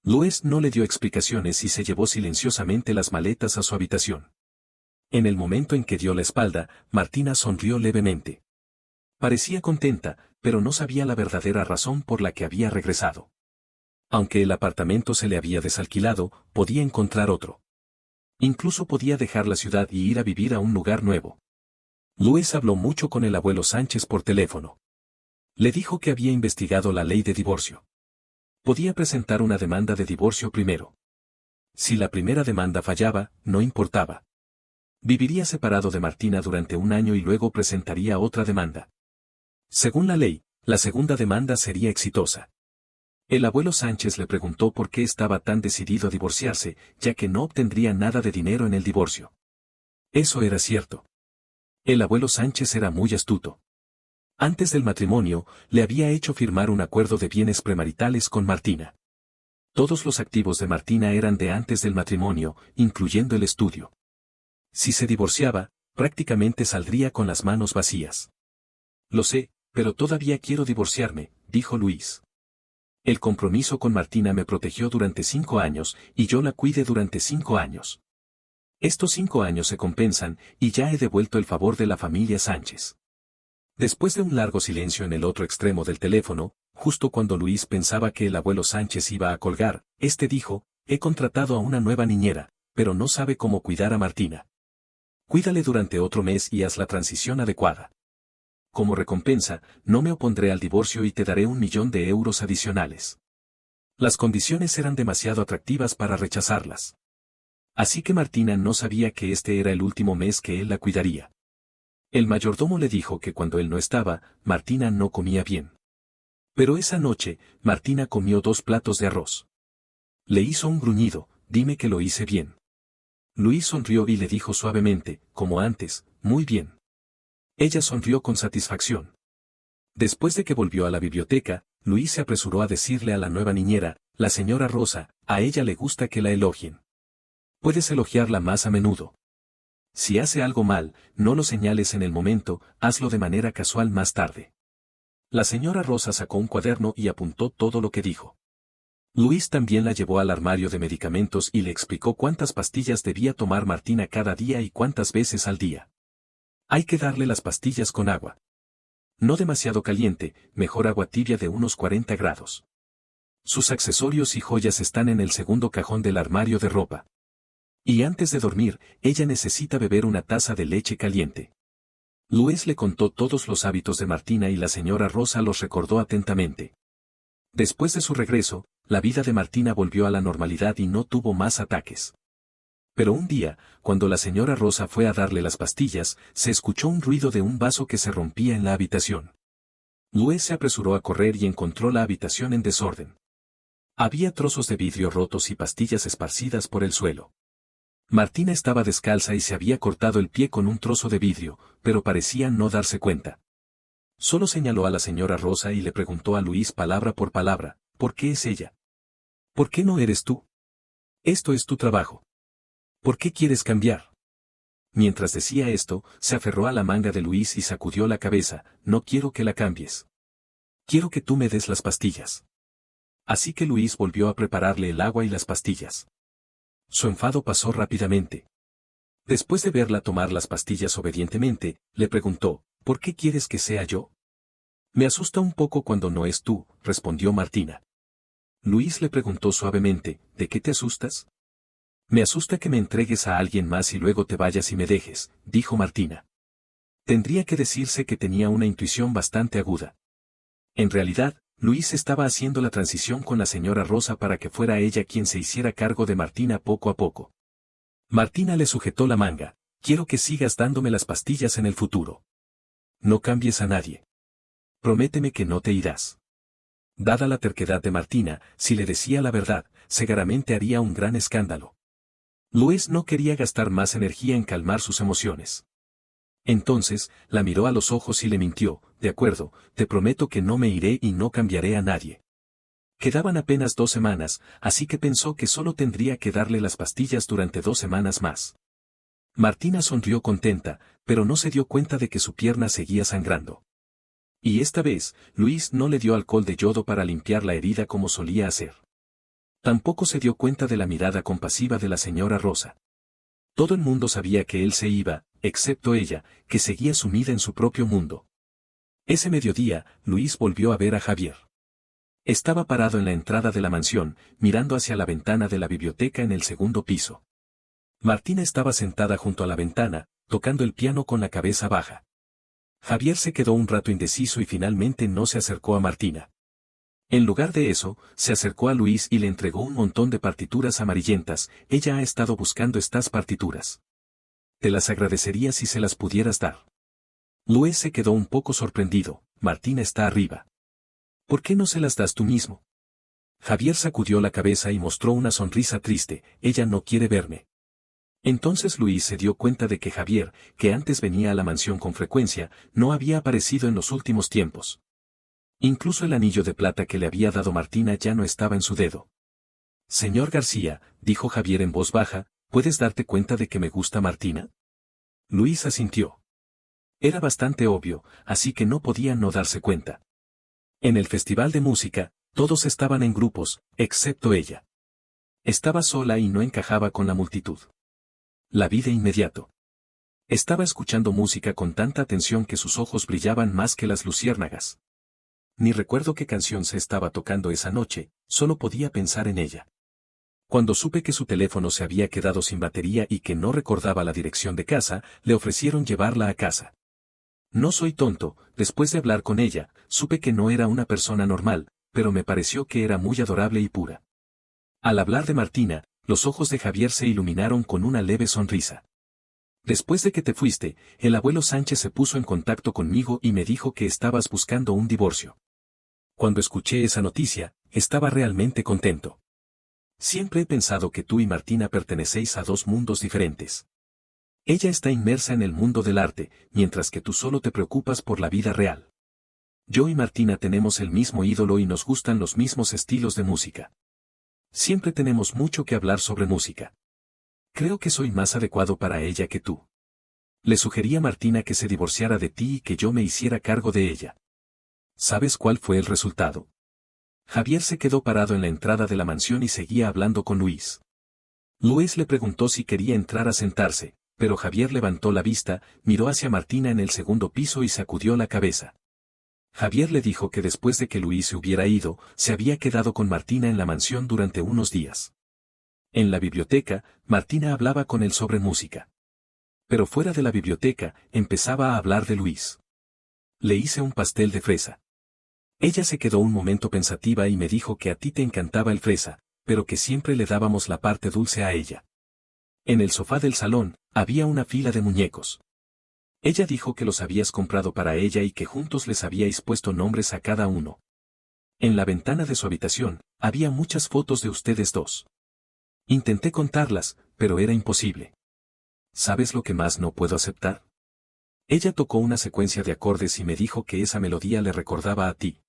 Luis no le dio explicaciones y se llevó silenciosamente las maletas a su habitación. En el momento en que dio la espalda, Martina sonrió levemente. Parecía contenta, pero no sabía la verdadera razón por la que había regresado. Aunque el apartamento se le había desalquilado, podía encontrar otro. Incluso podía dejar la ciudad y ir a vivir a un lugar nuevo. Luis habló mucho con el abuelo Sánchez por teléfono. Le dijo que había investigado la ley de divorcio. Podía presentar una demanda de divorcio primero. Si la primera demanda fallaba, no importaba. Viviría separado de Martina durante un año y luego presentaría otra demanda. Según la ley, la segunda demanda sería exitosa. El abuelo Sánchez le preguntó por qué estaba tan decidido a divorciarse, ya que no obtendría nada de dinero en el divorcio. Eso era cierto. El abuelo Sánchez era muy astuto. Antes del matrimonio, le había hecho firmar un acuerdo de bienes premaritales con Martina. Todos los activos de Martina eran de antes del matrimonio, incluyendo el estudio. Si se divorciaba, prácticamente saldría con las manos vacías. Lo sé, pero todavía quiero divorciarme, dijo Luis. El compromiso con Martina me protegió durante 5 años, y yo la cuidé durante 5 años. Estos 5 años se compensan, y ya he devuelto el favor de la familia Sánchez. Después de un largo silencio en el otro extremo del teléfono, justo cuando Luis pensaba que el abuelo Sánchez iba a colgar, este dijo: he contratado a una nueva niñera, pero no sabe cómo cuidar a Martina. Cuídale durante otro mes y haz la transición adecuada. Como recompensa, no me opondré al divorcio y te daré 1.000.000 de euros adicionales. Las condiciones eran demasiado atractivas para rechazarlas. Así que Martina no sabía que este era el último mes que él la cuidaría. El mayordomo le dijo que cuando él no estaba, Martina no comía bien. Pero esa noche, Martina comió 2 platos de arroz. Le hizo un gruñido: dime que lo hice bien. Luis sonrió y le dijo suavemente, como antes: muy bien. Ella sonrió con satisfacción. Después de que volvió a la biblioteca, Luis se apresuró a decirle a la nueva niñera: la señora Rosa, a ella le gusta que la elogien. Puedes elogiarla más a menudo. Si hace algo mal, no lo señales en el momento, hazlo de manera casual más tarde. La señora Rosa sacó un cuaderno y apuntó todo lo que dijo. Luis también la llevó al armario de medicamentos y le explicó cuántas pastillas debía tomar Martina cada día y cuántas veces al día. Hay que darle las pastillas con agua. No demasiado caliente, mejor agua tibia de unos 40 grados. Sus accesorios y joyas están en el segundo cajón del armario de ropa. Y antes de dormir, ella necesita beber una taza de leche caliente. Luis le contó todos los hábitos de Martina y la señora Rosa los recordó atentamente. Después de su regreso, la vida de Martina volvió a la normalidad y no tuvo más ataques. Pero un día, cuando la señora Rosa fue a darle las pastillas, se escuchó un ruido de un vaso que se rompía en la habitación. Luis se apresuró a correr y encontró la habitación en desorden. Había trozos de vidrio rotos y pastillas esparcidas por el suelo. Martina estaba descalza y se había cortado el pie con un trozo de vidrio, pero parecía no darse cuenta. Solo señaló a la señora Rosa y le preguntó a Luis palabra por palabra: ¿por qué es ella? ¿Por qué no eres tú? Esto es tu trabajo. ¿Por qué quieres cambiar? Mientras decía esto, se aferró a la manga de Luis y sacudió la cabeza: no quiero que la cambies. Quiero que tú me des las pastillas. Así que Luis volvió a prepararle el agua y las pastillas. Su enfado pasó rápidamente. Después de verla tomar las pastillas obedientemente, le preguntó: ¿por qué quieres que sea yo? Me asusta un poco cuando no es tú, respondió Martina. Luis le preguntó suavemente: ¿de qué te asustas? Me asusta que me entregues a alguien más y luego te vayas y me dejes, dijo Martina. Tendría que decirse que tenía una intuición bastante aguda. En realidad, Luis estaba haciendo la transición con la señora Rosa para que fuera ella quien se hiciera cargo de Martina poco a poco. Martina le sujetó la manga: quiero que sigas dándome las pastillas en el futuro. No cambies a nadie. Prométeme que no te irás. Dada la terquedad de Martina, si le decía la verdad, seguramente haría un gran escándalo. Luis no quería gastar más energía en calmar sus emociones. Entonces, la miró a los ojos y le mintió: de acuerdo, te prometo que no me iré y no cambiaré a nadie. Quedaban apenas 2 semanas, así que pensó que solo tendría que darle las pastillas durante 2 semanas más. Martina sonrió contenta, pero no se dio cuenta de que su pierna seguía sangrando. Y esta vez, Luis no le dio alcohol de yodo para limpiar la herida como solía hacer. Tampoco se dio cuenta de la mirada compasiva de la señora Rosa. Todo el mundo sabía que él se iba, excepto ella, que seguía sumida en su propio mundo. Ese mediodía, Luis volvió a ver a Javier. Estaba parado en la entrada de la mansión, mirando hacia la ventana de la biblioteca en el segundo piso. Martina estaba sentada junto a la ventana, tocando el piano con la cabeza baja. Javier se quedó un rato indeciso y finalmente no se acercó a Martina. En lugar de eso, se acercó a Luis y le entregó un montón de partituras amarillentas: ella ha estado buscando estas partituras. Te las agradecería si se las pudieras dar. Luis se quedó un poco sorprendido. Martina está arriba. ¿Por qué no se las das tú mismo? Javier sacudió la cabeza y mostró una sonrisa triste. Ella no quiere verme. Entonces Luis se dio cuenta de que Javier, que antes venía a la mansión con frecuencia, no había aparecido en los últimos tiempos. Incluso el anillo de plata que le había dado Martina ya no estaba en su dedo. Señor García, dijo Javier en voz baja, ¿puedes darte cuenta de que me gusta Martina? Luis asintió. Era bastante obvio, así que no podía no darse cuenta. En el festival de música, todos estaban en grupos, excepto ella. Estaba sola y no encajaba con la multitud. La vi de inmediato. Estaba escuchando música con tanta atención que sus ojos brillaban más que las luciérnagas. Ni recuerdo qué canción se estaba tocando esa noche, solo podía pensar en ella. Cuando supe que su teléfono se había quedado sin batería y que no recordaba la dirección de casa, le ofrecieron llevarla a casa. No soy tonto, después de hablar con ella, supe que no era una persona normal, pero me pareció que era muy adorable y pura. Al hablar de Martina, los ojos de Javier se iluminaron con una leve sonrisa. Después de que te fuiste, el abuelo Sánchez se puso en contacto conmigo y me dijo que estabas buscando un divorcio. Cuando escuché esa noticia, estaba realmente contento. Siempre he pensado que tú y Martina pertenecéis a dos mundos diferentes. Ella está inmersa en el mundo del arte, mientras que tú solo te preocupas por la vida real. Yo y Martina tenemos el mismo ídolo y nos gustan los mismos estilos de música. Siempre tenemos mucho que hablar sobre música. Creo que soy más adecuado para ella que tú. Le sugerí a Martina que se divorciara de ti y que yo me hiciera cargo de ella. ¿Sabes cuál fue el resultado? Javier se quedó parado en la entrada de la mansión y seguía hablando con Luis. Luis le preguntó si quería entrar a sentarse, pero Javier levantó la vista, miró hacia Martina en el segundo piso y sacudió la cabeza. Javier le dijo que después de que Luis se hubiera ido, se había quedado con Martina en la mansión durante unos días. En la biblioteca, Martina hablaba con él sobre música. Pero fuera de la biblioteca, empezaba a hablar de Luis. Le hice un pastel de fresa. Ella se quedó un momento pensativa y me dijo que a ti te encantaba el fresa, pero que siempre le dábamos la parte dulce a ella. En el sofá del salón, había una fila de muñecos. Ella dijo que los habías comprado para ella y que juntos les habíais puesto nombres a cada uno. En la ventana de su habitación, había muchas fotos de ustedes dos. Intenté contarlas, pero era imposible. ¿Sabes lo que más no puedo aceptar? Ella tocó una secuencia de acordes y me dijo que esa melodía le recordaba a ti.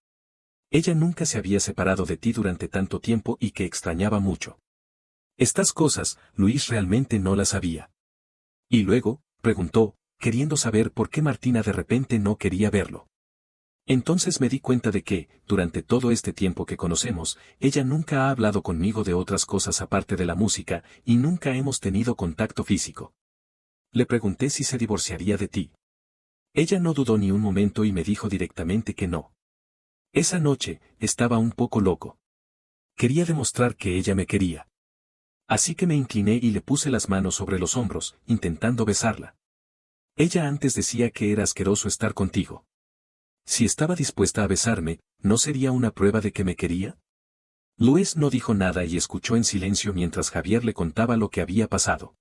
Ella nunca se había separado de ti durante tanto tiempo y que extrañaba mucho. Estas cosas, Luis realmente no las sabía. Y luego, preguntó, queriendo saber por qué Martina de repente no quería verlo. Entonces me di cuenta de que, durante todo este tiempo que conocemos, ella nunca ha hablado conmigo de otras cosas aparte de la música, y nunca hemos tenido contacto físico. Le pregunté si se divorciaría de ti. Ella no dudó ni un momento y me dijo directamente que no. Esa noche, estaba un poco loco. Quería demostrar que ella me quería. Así que me incliné y le puse las manos sobre los hombros, intentando besarla. Ella antes decía que era asqueroso estar contigo. Si estaba dispuesta a besarme, ¿no sería una prueba de que me quería? Luis no dijo nada y escuchó en silencio mientras Javier le contaba lo que había pasado.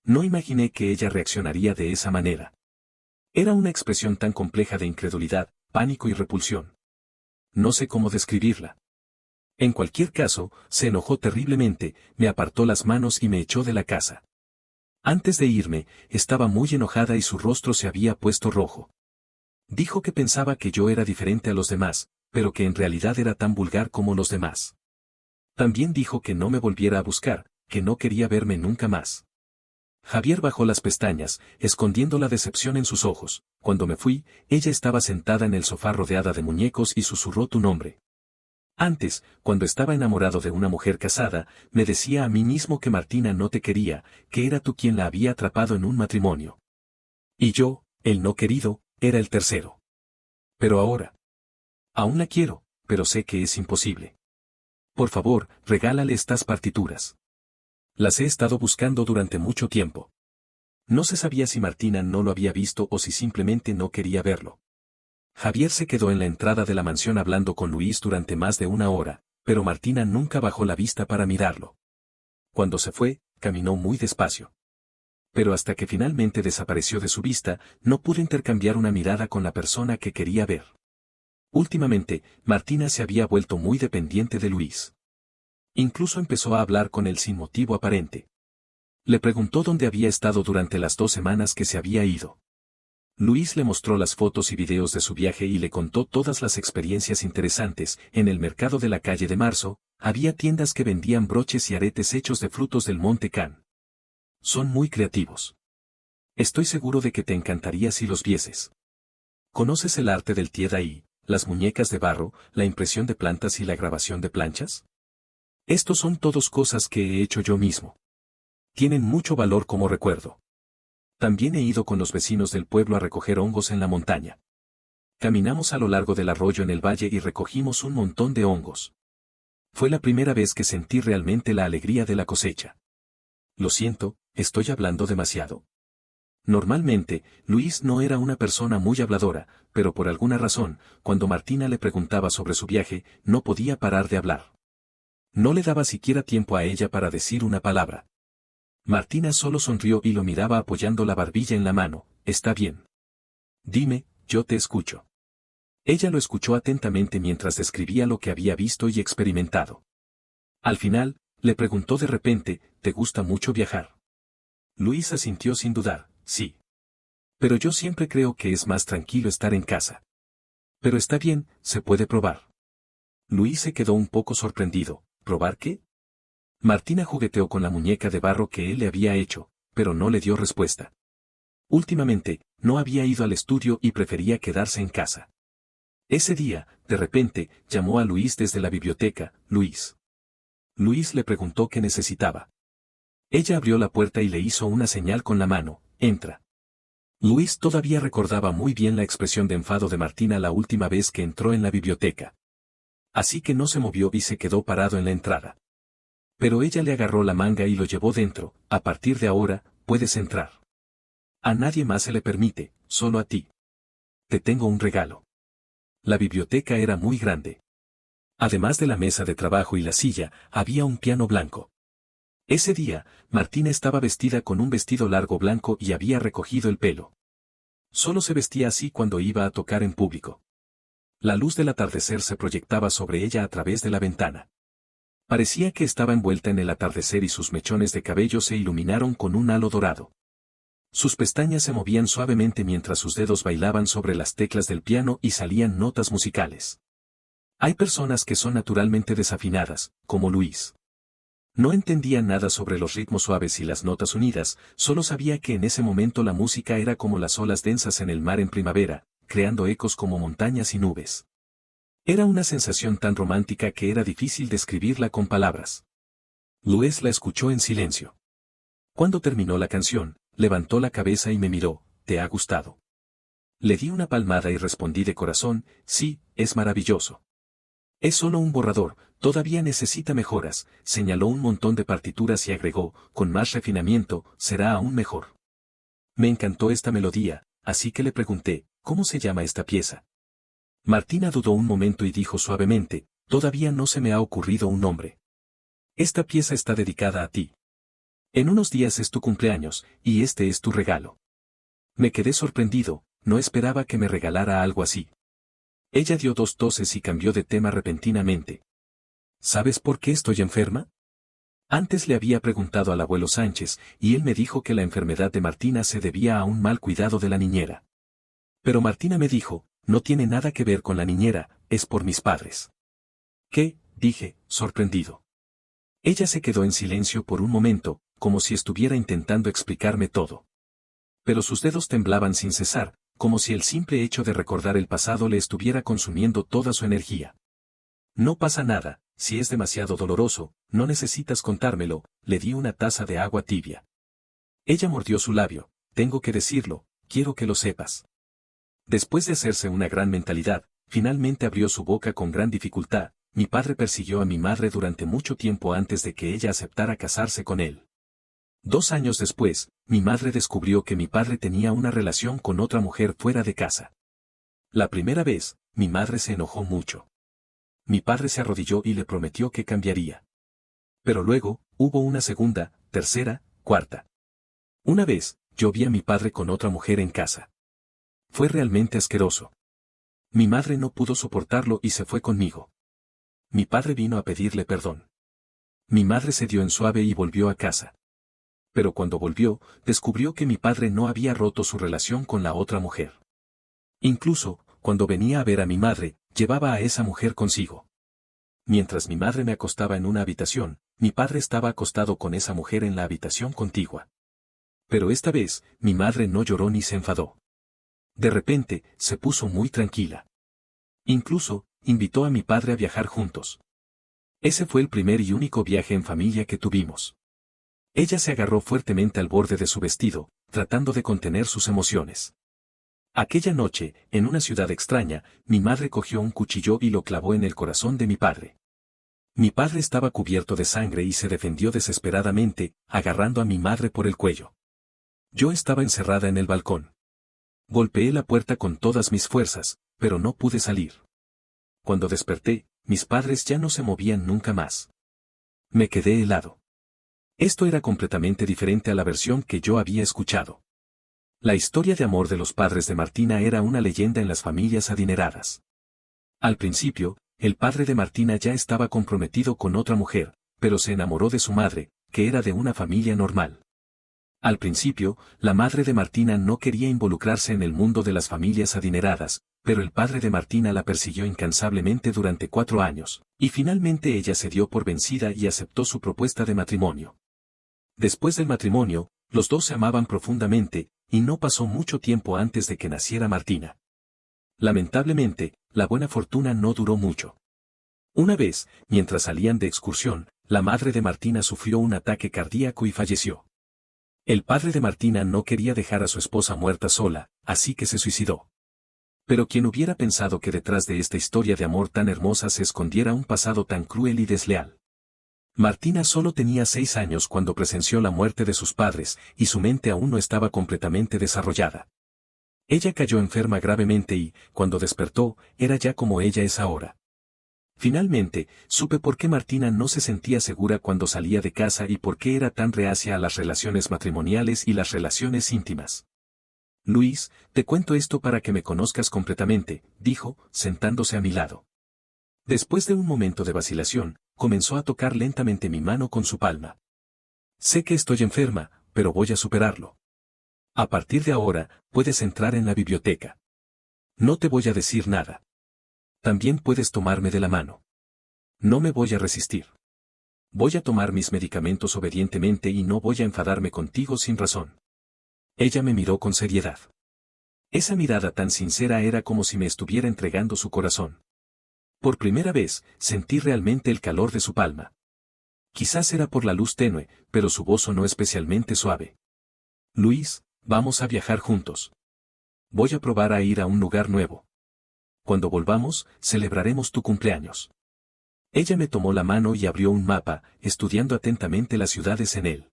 No imaginé que ella reaccionaría de esa manera. Era una expresión tan compleja de incredulidad, pánico y repulsión. No sé cómo describirla. En cualquier caso, se enojó terriblemente, me apartó las manos y me echó de la casa. Antes de irme, estaba muy enojada y su rostro se había puesto rojo. Dijo que pensaba que yo era diferente a los demás, pero que en realidad era tan vulgar como los demás. También dijo que no me volviera a buscar, que no quería verme nunca más. Javier bajó las pestañas, escondiendo la decepción en sus ojos. Cuando me fui, ella estaba sentada en el sofá rodeada de muñecos y susurró tu nombre. Antes, cuando estaba enamorado de una mujer casada, me decía a mí mismo que Martina no te quería, que era tú quien la había atrapado en un matrimonio. Y yo, el no querido, era el tercero. Pero ahora. Aún la quiero, pero sé que es imposible. Por favor, regálale estas partituras. Las he estado buscando durante mucho tiempo. No se sabía si Martina no lo había visto o si simplemente no quería verlo. Javier se quedó en la entrada de la mansión hablando con Luis durante más de una hora, pero Martina nunca bajó la vista para mirarlo. Cuando se fue, caminó muy despacio. Pero hasta que finalmente desapareció de su vista, no pudo intercambiar una mirada con la persona que quería ver. Últimamente, Martina se había vuelto muy dependiente de Luis. Incluso empezó a hablar con él sin motivo aparente. Le preguntó dónde había estado durante las 2 semanas que se había ido. Luis le mostró las fotos y videos de su viaje y le contó todas las experiencias interesantes. En el mercado de la calle de Marzo, había tiendas que vendían broches y aretes hechos de frutos del Monte Can. Son muy creativos. Estoy seguro de que te encantaría si los vieses. ¿Conoces el arte del tie-dye, las muñecas de barro, la impresión de plantas y la grabación de planchas? Estos son todos cosas que he hecho yo mismo. Tienen mucho valor como recuerdo. También he ido con los vecinos del pueblo a recoger hongos en la montaña. Caminamos a lo largo del arroyo en el valle y recogimos un montón de hongos. Fue la primera vez que sentí realmente la alegría de la cosecha. Lo siento, estoy hablando demasiado. Normalmente, Luis no era una persona muy habladora, pero por alguna razón, cuando Martina le preguntaba sobre su viaje, no podía parar de hablar. No le daba siquiera tiempo a ella para decir una palabra. Martina solo sonrió y lo miraba apoyando la barbilla en la mano. Está bien. Dime, yo te escucho. Ella lo escuchó atentamente mientras describía lo que había visto y experimentado. Al final, le preguntó de repente, ¿te gusta mucho viajar? Luis asintió sin dudar, sí. Pero yo siempre creo que es más tranquilo estar en casa. Pero está bien, se puede probar. Luis se quedó un poco sorprendido. ¿Probar qué? Martina jugueteó con la muñeca de barro que él le había hecho, pero no le dio respuesta. Últimamente, no había ido al estudio y prefería quedarse en casa. Ese día, de repente, llamó a Luis desde la biblioteca. Luis. Luis le preguntó qué necesitaba. Ella abrió la puerta y le hizo una señal con la mano. Entra. Luis todavía recordaba muy bien la expresión de enfado de Martina la última vez que entró en la biblioteca. Así que no se movió y se quedó parado en la entrada. Pero ella le agarró la manga y lo llevó dentro. A partir de ahora, puedes entrar. A nadie más se le permite, solo a ti. Te tengo un regalo. La biblioteca era muy grande. Además de la mesa de trabajo y la silla, había un piano blanco. Ese día, Martina estaba vestida con un vestido largo blanco y había recogido el pelo. Solo se vestía así cuando iba a tocar en público. La luz del atardecer se proyectaba sobre ella a través de la ventana. Parecía que estaba envuelta en el atardecer y sus mechones de cabello se iluminaron con un halo dorado. Sus pestañas se movían suavemente mientras sus dedos bailaban sobre las teclas del piano y salían notas musicales. Hay personas que son naturalmente desafinadas, como Luis. No entendía nada sobre los ritmos suaves y las notas unidas, solo sabía que en ese momento la música era como las olas densas en el mar en primavera, creando ecos como montañas y nubes. Era una sensación tan romántica que era difícil describirla con palabras. Luis la escuchó en silencio. Cuando terminó la canción, levantó la cabeza y me miró. ¿Te ha gustado? Le di una palmada y respondí de corazón, sí, es maravilloso. Es solo un borrador, todavía necesita mejoras, señaló un montón de partituras y agregó, con más refinamiento, será aún mejor. Me encantó esta melodía, así que le pregunté, ¿cómo se llama esta pieza? Martina dudó un momento y dijo suavemente, todavía no se me ha ocurrido un nombre. Esta pieza está dedicada a ti. En unos días es tu cumpleaños, y este es tu regalo. Me quedé sorprendido, no esperaba que me regalara algo así. Ella dio 2 toses y cambió de tema repentinamente. ¿Sabes por qué estoy enferma? Antes le había preguntado al abuelo Sánchez, y él me dijo que la enfermedad de Martina se debía a un mal cuidado de la niñera. Pero Martina me dijo, no tiene nada que ver con la niñera, es por mis padres. ¿Qué? Dije, sorprendido. Ella se quedó en silencio por un momento, como si estuviera intentando explicarme todo. Pero sus dedos temblaban sin cesar, como si el simple hecho de recordar el pasado le estuviera consumiendo toda su energía. No pasa nada, si es demasiado doloroso, no necesitas contármelo, le di una taza de agua tibia. Ella mordió su labio, tengo que decirlo, quiero que lo sepas. Después de hacerse una gran mentalidad, finalmente abrió su boca con gran dificultad. Mi padre persiguió a mi madre durante mucho tiempo antes de que ella aceptara casarse con él. 2 años después, mi madre descubrió que mi padre tenía una relación con otra mujer fuera de casa. La primera vez, mi madre se enojó mucho. Mi padre se arrodilló y le prometió que cambiaría. Pero luego, hubo una segunda, tercera, cuarta. Una vez, yo vi a mi padre con otra mujer en casa. Fue realmente asqueroso. Mi madre no pudo soportarlo y se fue conmigo. Mi padre vino a pedirle perdón. Mi madre se dio en suave y volvió a casa. Pero cuando volvió, descubrió que mi padre no había roto su relación con la otra mujer. Incluso, cuando venía a ver a mi madre, llevaba a esa mujer consigo. Mientras mi madre me acostaba en una habitación, mi padre estaba acostado con esa mujer en la habitación contigua. Pero esta vez, mi madre no lloró ni se enfadó. De repente, se puso muy tranquila. Incluso, invitó a mi padre a viajar juntos. Ese fue el primer y único viaje en familia que tuvimos. Ella se agarró fuertemente al borde de su vestido, tratando de contener sus emociones. Aquella noche, en una ciudad extraña, mi madre cogió un cuchillo y lo clavó en el corazón de mi padre. Mi padre estaba cubierto de sangre y se defendió desesperadamente, agarrando a mi madre por el cuello. Yo estaba encerrada en el balcón. Golpeé la puerta con todas mis fuerzas, pero no pude salir. Cuando desperté, mis padres ya no se movían nunca más. Me quedé helado. Esto era completamente diferente a la versión que yo había escuchado. La historia de amor de los padres de Martina era una leyenda en las familias adineradas. Al principio, el padre de Martina ya estaba comprometido con otra mujer, pero se enamoró de su madre, que era de una familia normal. Al principio, la madre de Martina no quería involucrarse en el mundo de las familias adineradas, pero el padre de Martina la persiguió incansablemente durante 4 años, y finalmente ella se dio por vencida y aceptó su propuesta de matrimonio. Después del matrimonio, los dos se amaban profundamente, y no pasó mucho tiempo antes de que naciera Martina. Lamentablemente, la buena fortuna no duró mucho. Una vez, mientras salían de excursión, la madre de Martina sufrió un ataque cardíaco y falleció. El padre de Martina no quería dejar a su esposa muerta sola, así que se suicidó. Pero ¿quién hubiera pensado que detrás de esta historia de amor tan hermosa se escondiera un pasado tan cruel y desleal? Martina solo tenía 6 años cuando presenció la muerte de sus padres, y su mente aún no estaba completamente desarrollada. Ella cayó enferma gravemente y, cuando despertó, era ya como ella es ahora. Finalmente, supe por qué Martina no se sentía segura cuando salía de casa y por qué era tan reacia a las relaciones matrimoniales y las relaciones íntimas. Luis, te cuento esto para que me conozcas completamente, dijo, sentándose a mi lado. Después de un momento de vacilación, comenzó a tocar lentamente mi mano con su palma. Sé que estoy enferma, pero voy a superarlo. A partir de ahora, puedes entrar en la biblioteca. No te voy a decir nada. También puedes tomarme de la mano. No me voy a resistir. Voy a tomar mis medicamentos obedientemente y no voy a enfadarme contigo sin razón. Ella me miró con seriedad. Esa mirada tan sincera era como si me estuviera entregando su corazón. Por primera vez, sentí realmente el calor de su palma. Quizás era por la luz tenue, pero su voz sonó especialmente suave. Luis, vamos a viajar juntos. Voy a probar a ir a un lugar nuevo. Cuando volvamos, celebraremos tu cumpleaños. Ella me tomó la mano y abrió un mapa, estudiando atentamente las ciudades en él.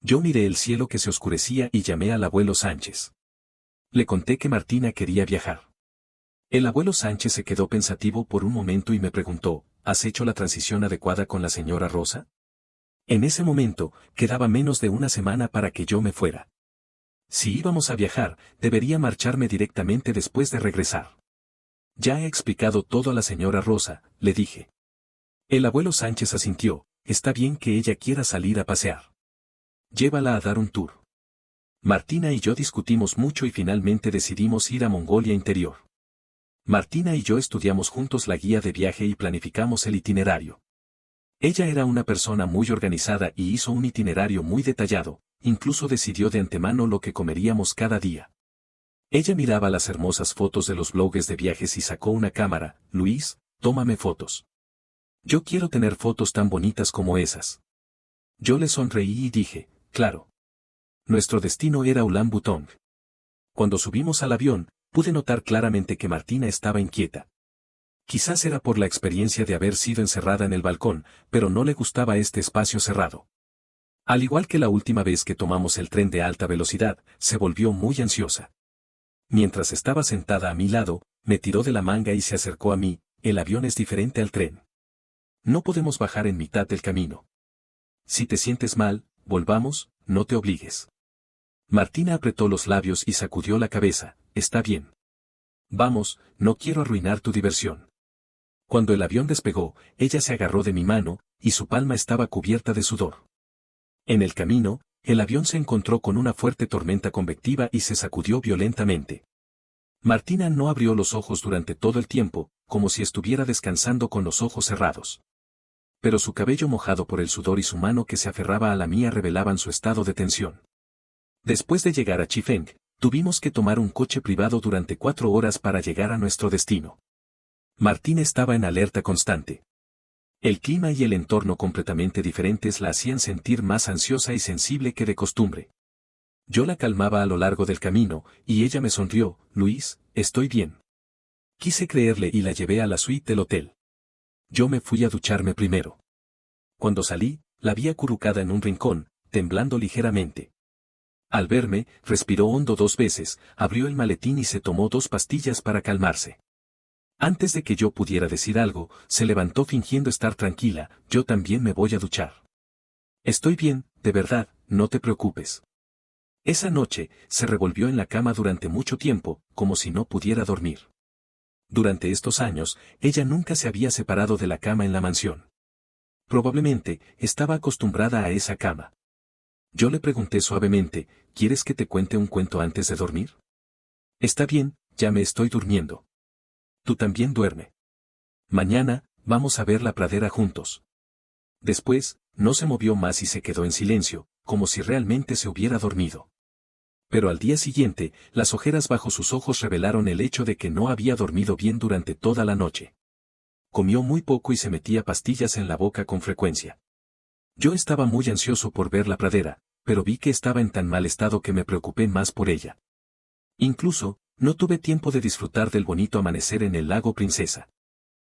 Yo miré el cielo que se oscurecía y llamé al abuelo Sánchez. Le conté que Martina quería viajar. El abuelo Sánchez se quedó pensativo por un momento y me preguntó, ¿has hecho la transición adecuada con la señora Rosa? En ese momento, quedaba menos de una semana para que yo me fuera. Si íbamos a viajar, debería marcharme directamente después de regresar. Ya he explicado todo a la señora Rosa, le dije. El abuelo Sánchez asintió, está bien que ella quiera salir a pasear. Llévala a dar un tour. Martina y yo discutimos mucho y finalmente decidimos ir a Mongolia Interior. Martina y yo estudiamos juntos la guía de viaje y planificamos el itinerario. Ella era una persona muy organizada y hizo un itinerario muy detallado, incluso decidió de antemano lo que comeríamos cada día. Ella miraba las hermosas fotos de los blogs de viajes y sacó una cámara. Luis, tómame fotos. Yo quiero tener fotos tan bonitas como esas. Yo le sonreí y dije, claro. Nuestro destino era Ulan Butong. Cuando subimos al avión, pude notar claramente que Martina estaba inquieta. Quizás era por la experiencia de haber sido encerrada en el balcón, pero no le gustaba este espacio cerrado. Al igual que la última vez que tomamos el tren de alta velocidad, se volvió muy ansiosa. Mientras estaba sentada a mi lado, me tiró de la manga y se acercó a mí. El avión es diferente al tren. No podemos bajar en mitad del camino. Si te sientes mal, volvamos, no te obligues. Martina apretó los labios y sacudió la cabeza. Está bien. Vamos, no quiero arruinar tu diversión. Cuando el avión despegó, ella se agarró de mi mano, y su palma estaba cubierta de sudor. En el camino, el avión se encontró con una fuerte tormenta convectiva y se sacudió violentamente. Martina no abrió los ojos durante todo el tiempo, como si estuviera descansando con los ojos cerrados. Pero su cabello mojado por el sudor y su mano que se aferraba a la mía revelaban su estado de tensión. Después de llegar a Chifeng, tuvimos que tomar un coche privado durante 4 horas para llegar a nuestro destino. Martina estaba en alerta constante. El clima y el entorno completamente diferentes la hacían sentir más ansiosa y sensible que de costumbre. Yo la calmaba a lo largo del camino, y ella me sonrió. Luis, estoy bien. Quise creerle y la llevé a la suite del hotel. Yo me fui a ducharme primero. Cuando salí, la vi acurrucada en un rincón, temblando ligeramente. Al verme, respiró hondo 2 veces, abrió el maletín y se tomó 2 pastillas para calmarse. Antes de que yo pudiera decir algo, se levantó fingiendo estar tranquila. Yo también me voy a duchar. Estoy bien, de verdad, no te preocupes. Esa noche, se revolvió en la cama durante mucho tiempo, como si no pudiera dormir. Durante estos años, ella nunca se había separado de la cama en la mansión. Probablemente, estaba acostumbrada a esa cama. Yo le pregunté suavemente, ¿quieres que te cuente un cuento antes de dormir? Está bien, ya me estoy durmiendo. Tú también duerme. Mañana, vamos a ver la pradera juntos. Después, no se movió más y se quedó en silencio, como si realmente se hubiera dormido. Pero al día siguiente, las ojeras bajo sus ojos revelaron el hecho de que no había dormido bien durante toda la noche. Comió muy poco y se metía pastillas en la boca con frecuencia. Yo estaba muy ansioso por ver la pradera, pero vi que estaba en tan mal estado que me preocupé más por ella. Incluso, no tuve tiempo de disfrutar del bonito amanecer en el lago Princesa.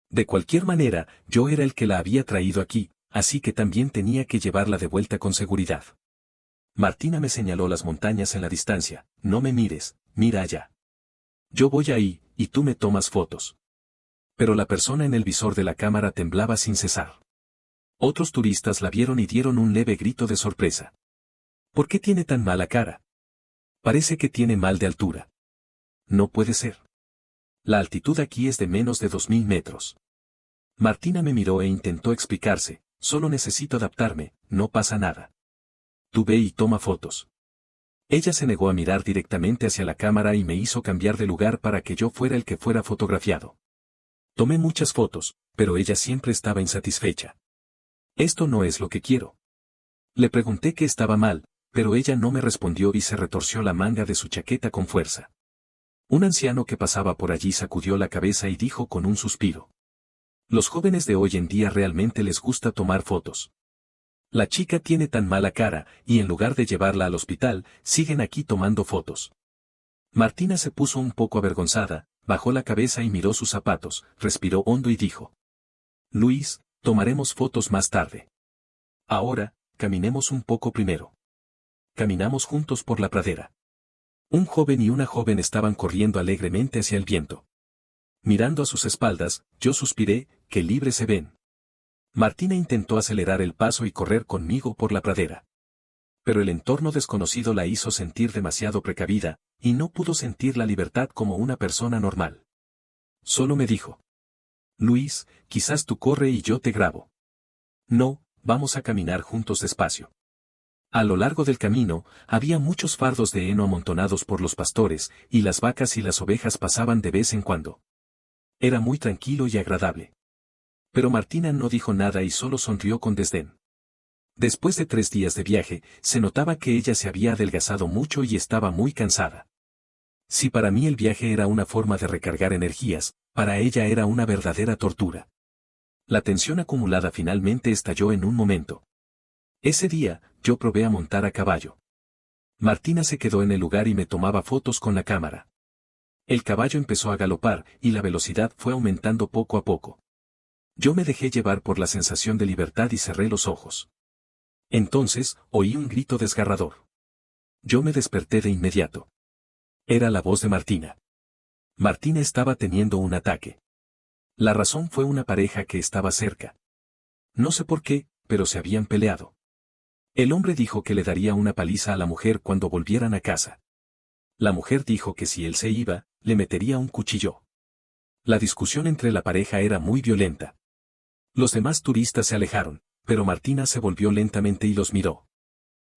De cualquier manera, yo era el que la había traído aquí, así que también tenía que llevarla de vuelta con seguridad. Martina me señaló las montañas en la distancia. No me mires, mira allá. Yo voy ahí, y tú me tomas fotos. Pero la persona en el visor de la cámara temblaba sin cesar. Otros turistas la vieron y dieron un leve grito de sorpresa. ¿Por qué tiene tan mala cara? Parece que tiene mal de altura. No puede ser. La altitud aquí es de menos de 2000 metros. Martina me miró e intentó explicarse. Solo necesito adaptarme, no pasa nada. Tú ve y toma fotos. Ella se negó a mirar directamente hacia la cámara y me hizo cambiar de lugar para que yo fuera el que fuera fotografiado. Tomé muchas fotos, pero ella siempre estaba insatisfecha. Esto no es lo que quiero. Le pregunté qué estaba mal, pero ella no me respondió y se retorció la manga de su chaqueta con fuerza. Un anciano que pasaba por allí sacudió la cabeza y dijo con un suspiro. Los jóvenes de hoy en día realmente les gusta tomar fotos. La chica tiene tan mala cara, y en lugar de llevarla al hospital, siguen aquí tomando fotos. Martina se puso un poco avergonzada, bajó la cabeza y miró sus zapatos, respiró hondo y dijo. Luis, tomaremos fotos más tarde. Ahora, caminemos un poco primero. Caminamos juntos por la pradera. Un joven y una joven estaban corriendo alegremente hacia el viento. Mirando a sus espaldas, yo suspiré, qué libres se ven. Martina intentó acelerar el paso y correr conmigo por la pradera. Pero el entorno desconocido la hizo sentir demasiado precavida, y no pudo sentir la libertad como una persona normal. Solo me dijo. Luis, quizás tú corre y yo te grabo. No, vamos a caminar juntos despacio. A lo largo del camino, había muchos fardos de heno amontonados por los pastores, y las vacas y las ovejas pasaban de vez en cuando. Era muy tranquilo y agradable. Pero Martina no dijo nada y solo sonrió con desdén. Después de 3 días de viaje, se notaba que ella se había adelgazado mucho y estaba muy cansada. Si para mí el viaje era una forma de recargar energías, para ella era una verdadera tortura. La tensión acumulada finalmente estalló en un momento. Ese día, yo probé a montar a caballo. Martina se quedó en el lugar y me tomaba fotos con la cámara. El caballo empezó a galopar, y la velocidad fue aumentando poco a poco. Yo me dejé llevar por la sensación de libertad y cerré los ojos. Entonces, oí un grito desgarrador. Yo me desperté de inmediato. Era la voz de Martina. Martina estaba teniendo un ataque. La razón fue una pareja que estaba cerca. No sé por qué, pero se habían peleado. El hombre dijo que le daría una paliza a la mujer cuando volvieran a casa. La mujer dijo que si él se iba, le metería un cuchillo. La discusión entre la pareja era muy violenta. Los demás turistas se alejaron, pero Martina se volvió lentamente y los miró.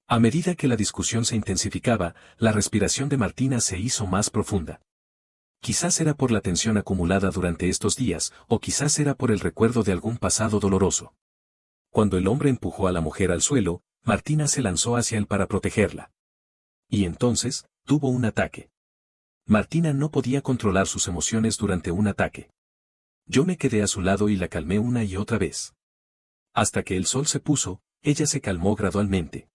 A medida que la discusión se intensificaba, la respiración de Martina se hizo más profunda. Quizás era por la tensión acumulada durante estos días, o quizás era por el recuerdo de algún pasado doloroso. Cuando el hombre empujó a la mujer al suelo, Martina se lanzó hacia él para protegerla. Y entonces, tuvo un ataque. Martina no podía controlar sus emociones durante un ataque. Yo me quedé a su lado y la calmé una y otra vez. Hasta que el sol se puso, ella se calmó gradualmente.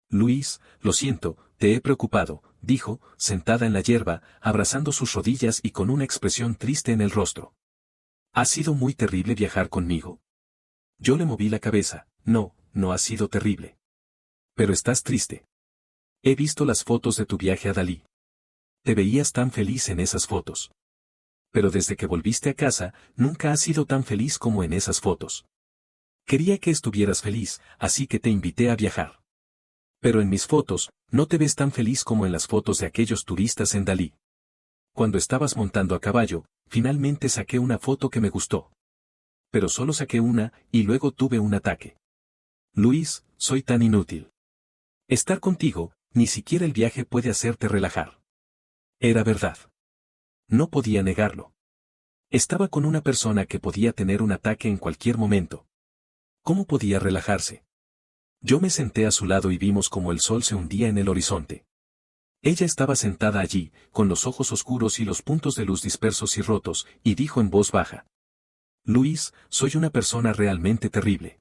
Luis, lo siento, te he preocupado, dijo, sentada en la hierba, abrazando sus rodillas y con una expresión triste en el rostro. ¿Ha sido muy terrible viajar conmigo? Yo le moví la cabeza, no, no ha sido terrible. Pero estás triste. He visto las fotos de tu viaje a Dalí. Te veías tan feliz en esas fotos. Pero desde que volviste a casa, nunca has sido tan feliz como en esas fotos. Quería que estuvieras feliz, así que te invité a viajar. Pero en mis fotos, no te ves tan feliz como en las fotos de aquellos turistas en Dalí. Cuando estabas montando a caballo, finalmente saqué una foto que me gustó. Pero solo saqué una, y luego tuve un ataque. Luis, soy tan inútil. Estar contigo, ni siquiera el viaje puede hacerte relajar. Era verdad. No podía negarlo. Estaba con una persona que podía tener un ataque en cualquier momento. ¿Cómo podía relajarse? Yo me senté a su lado y vimos cómo el sol se hundía en el horizonte. Ella estaba sentada allí, con los ojos oscuros y los puntos de luz dispersos y rotos, y dijo en voz baja. Luis, soy una persona realmente terrible.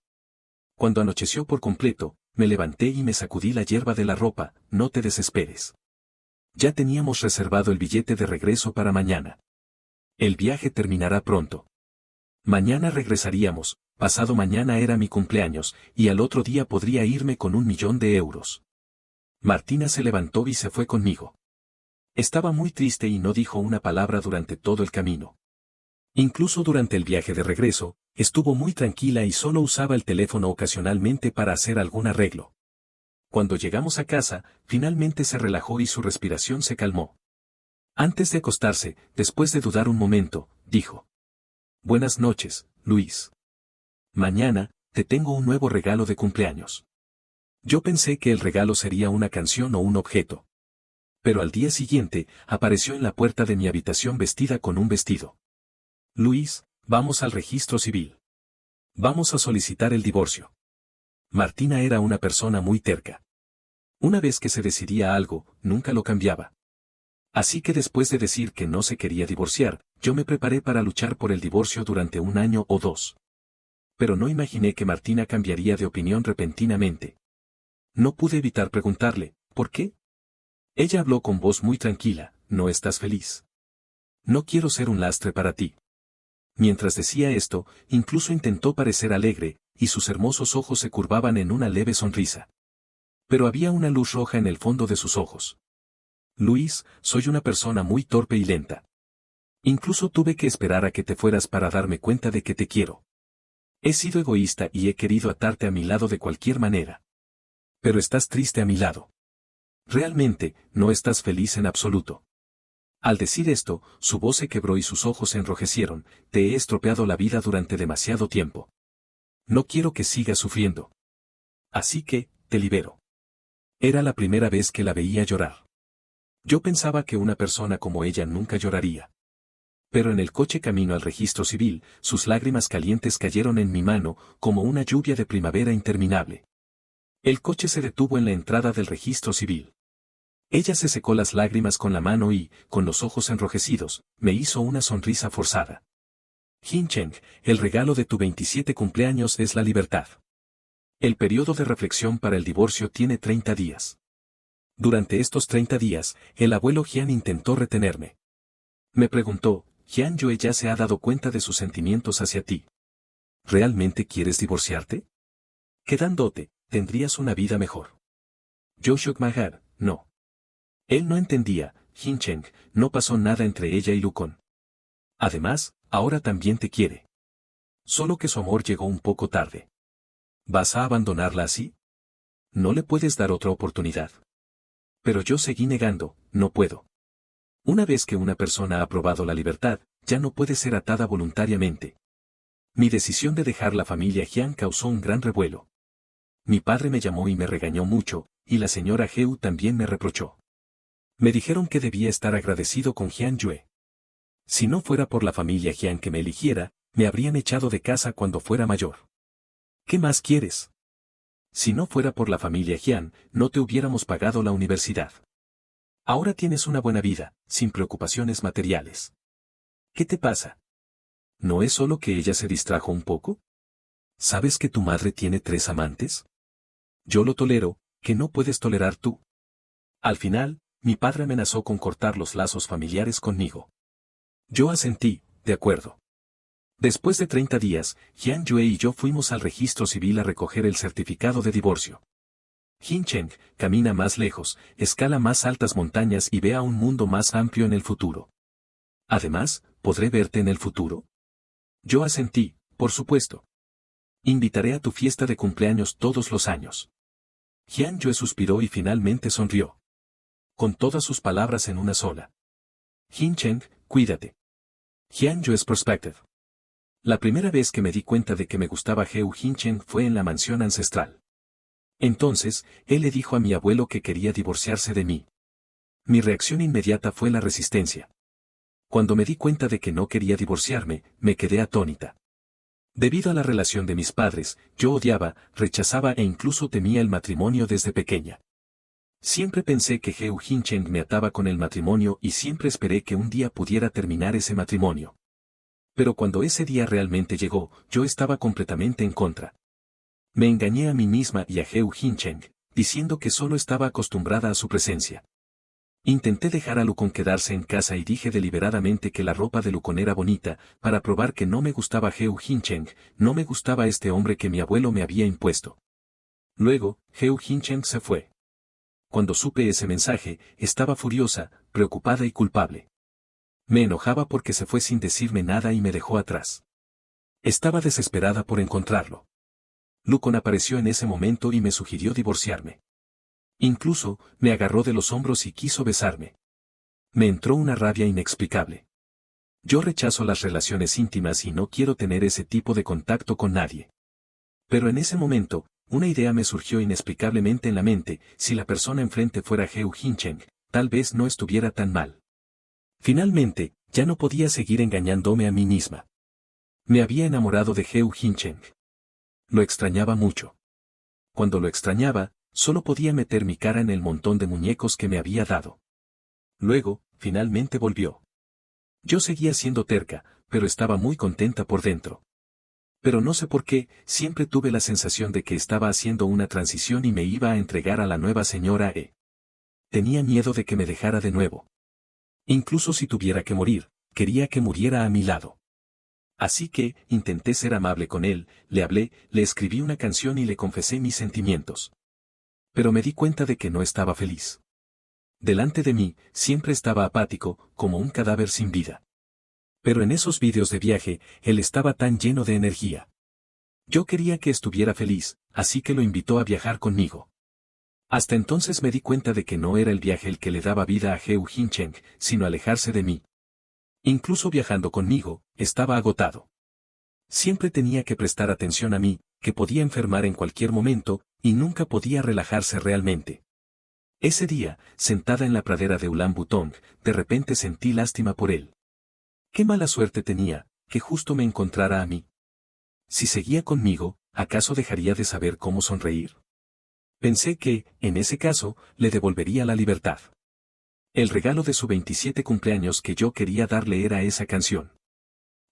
Cuando anocheció por completo, me levanté y me sacudí la hierba de la ropa, no te desesperes. Ya teníamos reservado el billete de regreso para mañana. El viaje terminará pronto. Mañana regresaríamos, pasado mañana era mi cumpleaños, y al otro día podría irme con 1.000.000 de euros. Martina se levantó y se fue conmigo. Estaba muy triste y no dijo una palabra durante todo el camino. Incluso durante el viaje de regreso, estuvo muy tranquila y solo usaba el teléfono ocasionalmente para hacer algún arreglo. Cuando llegamos a casa, finalmente se relajó y su respiración se calmó. Antes de acostarse, después de dudar un momento, dijo. Buenas noches, Luis. Mañana, te tengo un nuevo regalo de cumpleaños. Yo pensé que el regalo sería una canción o un objeto. Pero al día siguiente, apareció en la puerta de mi habitación vestida con un vestido. Luis, vamos al registro civil. Vamos a solicitar el divorcio. Martina era una persona muy terca. Una vez que se decidía algo, nunca lo cambiaba. Así que después de decir que no se quería divorciar, yo me preparé para luchar por el divorcio durante 1 año o 2. Pero no imaginé que Martina cambiaría de opinión repentinamente. No pude evitar preguntarle, ¿por qué? Ella habló con voz muy tranquila, ¿no estás feliz? No quiero ser un lastre para ti. Mientras decía esto, incluso intentó parecer alegre, y sus hermosos ojos se curvaban en una leve sonrisa. Pero había una luz roja en el fondo de sus ojos. Luis, soy una persona muy torpe y lenta. Incluso tuve que esperar a que te fueras para darme cuenta de que te quiero. He sido egoísta y he querido atarte a mi lado de cualquier manera. Pero estás triste a mi lado. Realmente, no estás feliz en absoluto. Al decir esto, su voz se quebró y sus ojos se enrojecieron, te he estropeado la vida durante demasiado tiempo. No quiero que sigas sufriendo. Así que, te libero. Era la primera vez que la veía llorar. Yo pensaba que una persona como ella nunca lloraría. Pero en el coche camino al registro civil, sus lágrimas calientes cayeron en mi mano, como una lluvia de primavera interminable. El coche se detuvo en la entrada del registro civil. Ella se secó las lágrimas con la mano y, con los ojos enrojecidos, me hizo una sonrisa forzada. Hin-Cheng, el regalo de tu 27 cumpleaños es la libertad. El periodo de reflexión para el divorcio tiene 30 días. Durante estos 30 días, el abuelo Jian intentó retenerme. Me preguntó, Jian Yue ya se ha dado cuenta de sus sentimientos hacia ti. ¿Realmente quieres divorciarte? Quedándote, tendrías una vida mejor. Joshua Mahar, no. Él no entendía, Hin-Cheng, no pasó nada entre ella y Lucón. Además, ahora también te quiere. Solo que su amor llegó un poco tarde. ¿Vas a abandonarla así? ¿no le puedes dar otra oportunidad? Pero yo seguí negando, no puedo. Una vez que una persona ha probado la libertad, ya no puede ser atada voluntariamente. Mi decisión de dejar la familia Jiang causó un gran revuelo. Mi padre me llamó y me regañó mucho, y la señora Heu también me reprochó. Me dijeron que debía estar agradecido con Jiang Yue. Si no fuera por la familia Jiang que me eligiera, me habrían echado de casa cuando fuera mayor. ¿Qué más quieres? Si no fuera por la familia Jiang, no te hubiéramos pagado la universidad. Ahora tienes una buena vida, sin preocupaciones materiales. ¿Qué te pasa? ¿No es solo que ella se distrajo un poco? ¿Sabes que tu madre tiene 3 amantes? Yo lo tolero, que no puedes tolerar tú. Al final, mi padre amenazó con cortar los lazos familiares conmigo. Yo asentí, de acuerdo. Después de 30 días, Jiang Yue y yo fuimos al registro civil a recoger el certificado de divorcio. Jin Cheng, camina más lejos, escala más altas montañas y vea un mundo más amplio en el futuro. Además, ¿podré verte en el futuro? Yo asentí, por supuesto. Invitaré a tu fiesta de cumpleaños todos los años. Jiang Yue suspiró y finalmente sonrió. Con todas sus palabras en una sola. Jin Cheng, cuídate. Jiang Yue's Perspective. La primera vez que me di cuenta de que me gustaba Heu Jin Cheng fue en la mansión ancestral. Entonces, él le dijo a mi abuelo que quería divorciarse de mí. Mi reacción inmediata fue la resistencia. Cuando me di cuenta de que no quería divorciarme, me quedé atónita. Debido a la relación de mis padres, yo odiaba, rechazaba e incluso temía el matrimonio desde pequeña. Siempre pensé que Heu Jin Cheng me ataba con el matrimonio y siempre esperé que un día pudiera terminar ese matrimonio. Pero cuando ese día realmente llegó, yo estaba completamente en contra. Me engañé a mí misma y a Heu Jin Cheng, diciendo que solo estaba acostumbrada a su presencia. Intenté dejar a Lucon quedarse en casa y dije deliberadamente que la ropa de Lucon era bonita, para probar que no me gustaba Heu Jin Cheng, no me gustaba este hombre que mi abuelo me había impuesto. Luego, Heu Jin Cheng se fue. Cuando supe ese mensaje, estaba furiosa, preocupada y culpable. Me enojaba porque se fue sin decirme nada y me dejó atrás. Estaba desesperada por encontrarlo. Lucon apareció en ese momento y me sugirió divorciarme. Incluso, me agarró de los hombros y quiso besarme. Me entró una rabia inexplicable. Yo rechazo las relaciones íntimas y no quiero tener ese tipo de contacto con nadie. Pero en ese momento, una idea me surgió inexplicablemente en la mente: si la persona enfrente fuera Heu Jin Cheng, tal vez no estuviera tan mal. Finalmente, ya no podía seguir engañándome a mí misma. Me había enamorado de Heu Jin Cheng. Lo extrañaba mucho. Cuando lo extrañaba, solo podía meter mi cara en el montón de muñecos que me había dado. Luego, finalmente volvió. Yo seguía siendo terca, pero estaba muy contenta por dentro. Pero no sé por qué, siempre tuve la sensación de que estaba haciendo una transición y me iba a entregar a la nueva señora E. Tenía miedo de que me dejara de nuevo. Incluso si tuviera que morir, quería que muriera a mi lado. Así que, intenté ser amable con él, le hablé, le escribí una canción y le confesé mis sentimientos. Pero me di cuenta de que no estaba feliz. Delante de mí, siempre estaba apático, como un cadáver sin vida. Pero en esos vídeos de viaje, él estaba tan lleno de energía. Yo quería que estuviera feliz, así que lo invitó a viajar conmigo. Hasta entonces me di cuenta de que no era el viaje el que le daba vida a Heu Jin Cheng, sino alejarse de mí. Incluso viajando conmigo, estaba agotado. Siempre tenía que prestar atención a mí, que podía enfermar en cualquier momento, y nunca podía relajarse realmente. Ese día, sentada en la pradera de Ulan Butong, de repente sentí lástima por él. Qué mala suerte tenía, que justo me encontrara a mí. Si seguía conmigo, ¿acaso dejaría de saber cómo sonreír? Pensé que, en ese caso, le devolvería la libertad. El regalo de su 27 cumpleaños que yo quería darle era esa canción.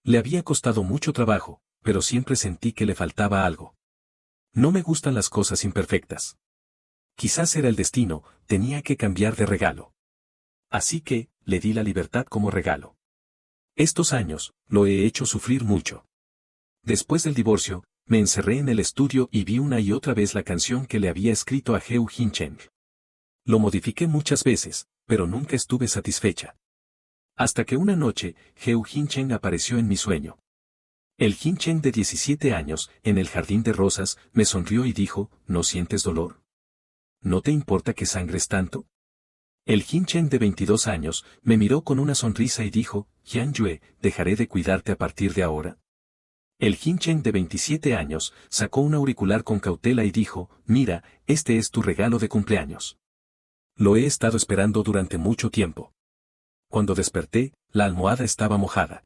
Le había costado mucho trabajo, pero siempre sentí que le faltaba algo. No me gustan las cosas imperfectas. Quizás era el destino, tenía que cambiar de regalo. Así que, le di la libertad como regalo. Estos años, lo he hecho sufrir mucho. Después del divorcio, me encerré en el estudio y vi una y otra vez la canción que le había escrito a Heu Jin Cheng. Lo modifiqué muchas veces, pero nunca estuve satisfecha. Hasta que una noche, Heu Jin Cheng apareció en mi sueño. El Jin Cheng de 17 años, en el jardín de rosas, me sonrió y dijo: ¿no sientes dolor? ¿no te importa que sangres tanto? El Jin Chen de 22 años me miró con una sonrisa y dijo, Jian Yue, ¿dejaré de cuidarte a partir de ahora? El Jin Chen de 27 años sacó un auricular con cautela y dijo, mira, este es tu regalo de cumpleaños. Lo he estado esperando durante mucho tiempo. Cuando desperté, la almohada estaba mojada.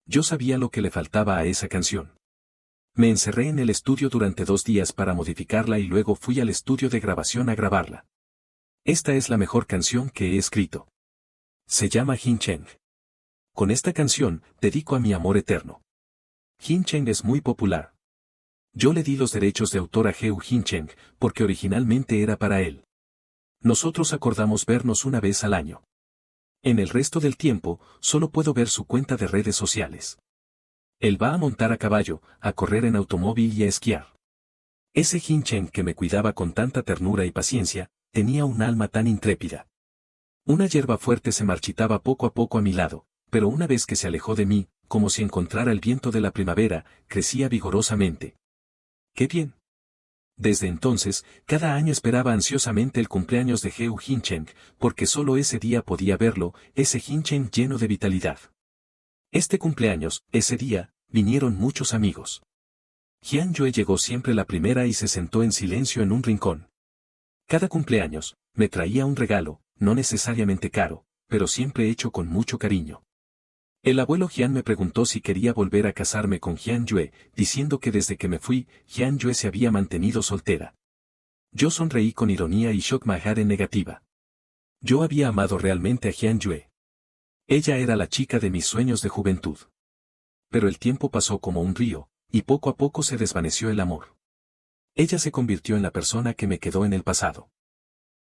Yo sabía lo que le faltaba a esa canción. Me encerré en el estudio durante 2 días para modificarla y luego fui al estudio de grabación a grabarla. Esta es la mejor canción que he escrito. Se llama Jin Chen. Con esta canción, dedico a mi amor eterno. Jin Chen es muy popular. Yo le di los derechos de autor a Heu Jin Chen, porque originalmente era para él. Nosotros acordamos vernos una vez al año. En el resto del tiempo, solo puedo ver su cuenta de redes sociales. Él va a montar a caballo, a correr en automóvil y a esquiar. Ese Jin Chen que me cuidaba con tanta ternura y paciencia, tenía un alma tan intrépida. Una hierba fuerte se marchitaba poco a poco a mi lado, pero una vez que se alejó de mí, como si encontrara el viento de la primavera, crecía vigorosamente. ¡Qué bien! Desde entonces, cada año esperaba ansiosamente el cumpleaños de Heu Jin Chen, porque solo ese día podía verlo, ese Jin Chen lleno de vitalidad. Este cumpleaños, ese día, vinieron muchos amigos. Jian Yue llegó siempre la primera y se sentó en silencio en un rincón. Cada cumpleaños, me traía un regalo, no necesariamente caro, pero siempre hecho con mucho cariño. El abuelo Jian me preguntó si quería volver a casarme con Jian Yue, diciendo que desde que me fui, Jian Yue se había mantenido soltera. Yo sonreí con ironía y shock majare negativa. Yo había amado realmente a Jian Yue. Ella era la chica de mis sueños de juventud. Pero el tiempo pasó como un río, y poco a poco se desvaneció el amor. Ella se convirtió en la persona que me quedó en el pasado.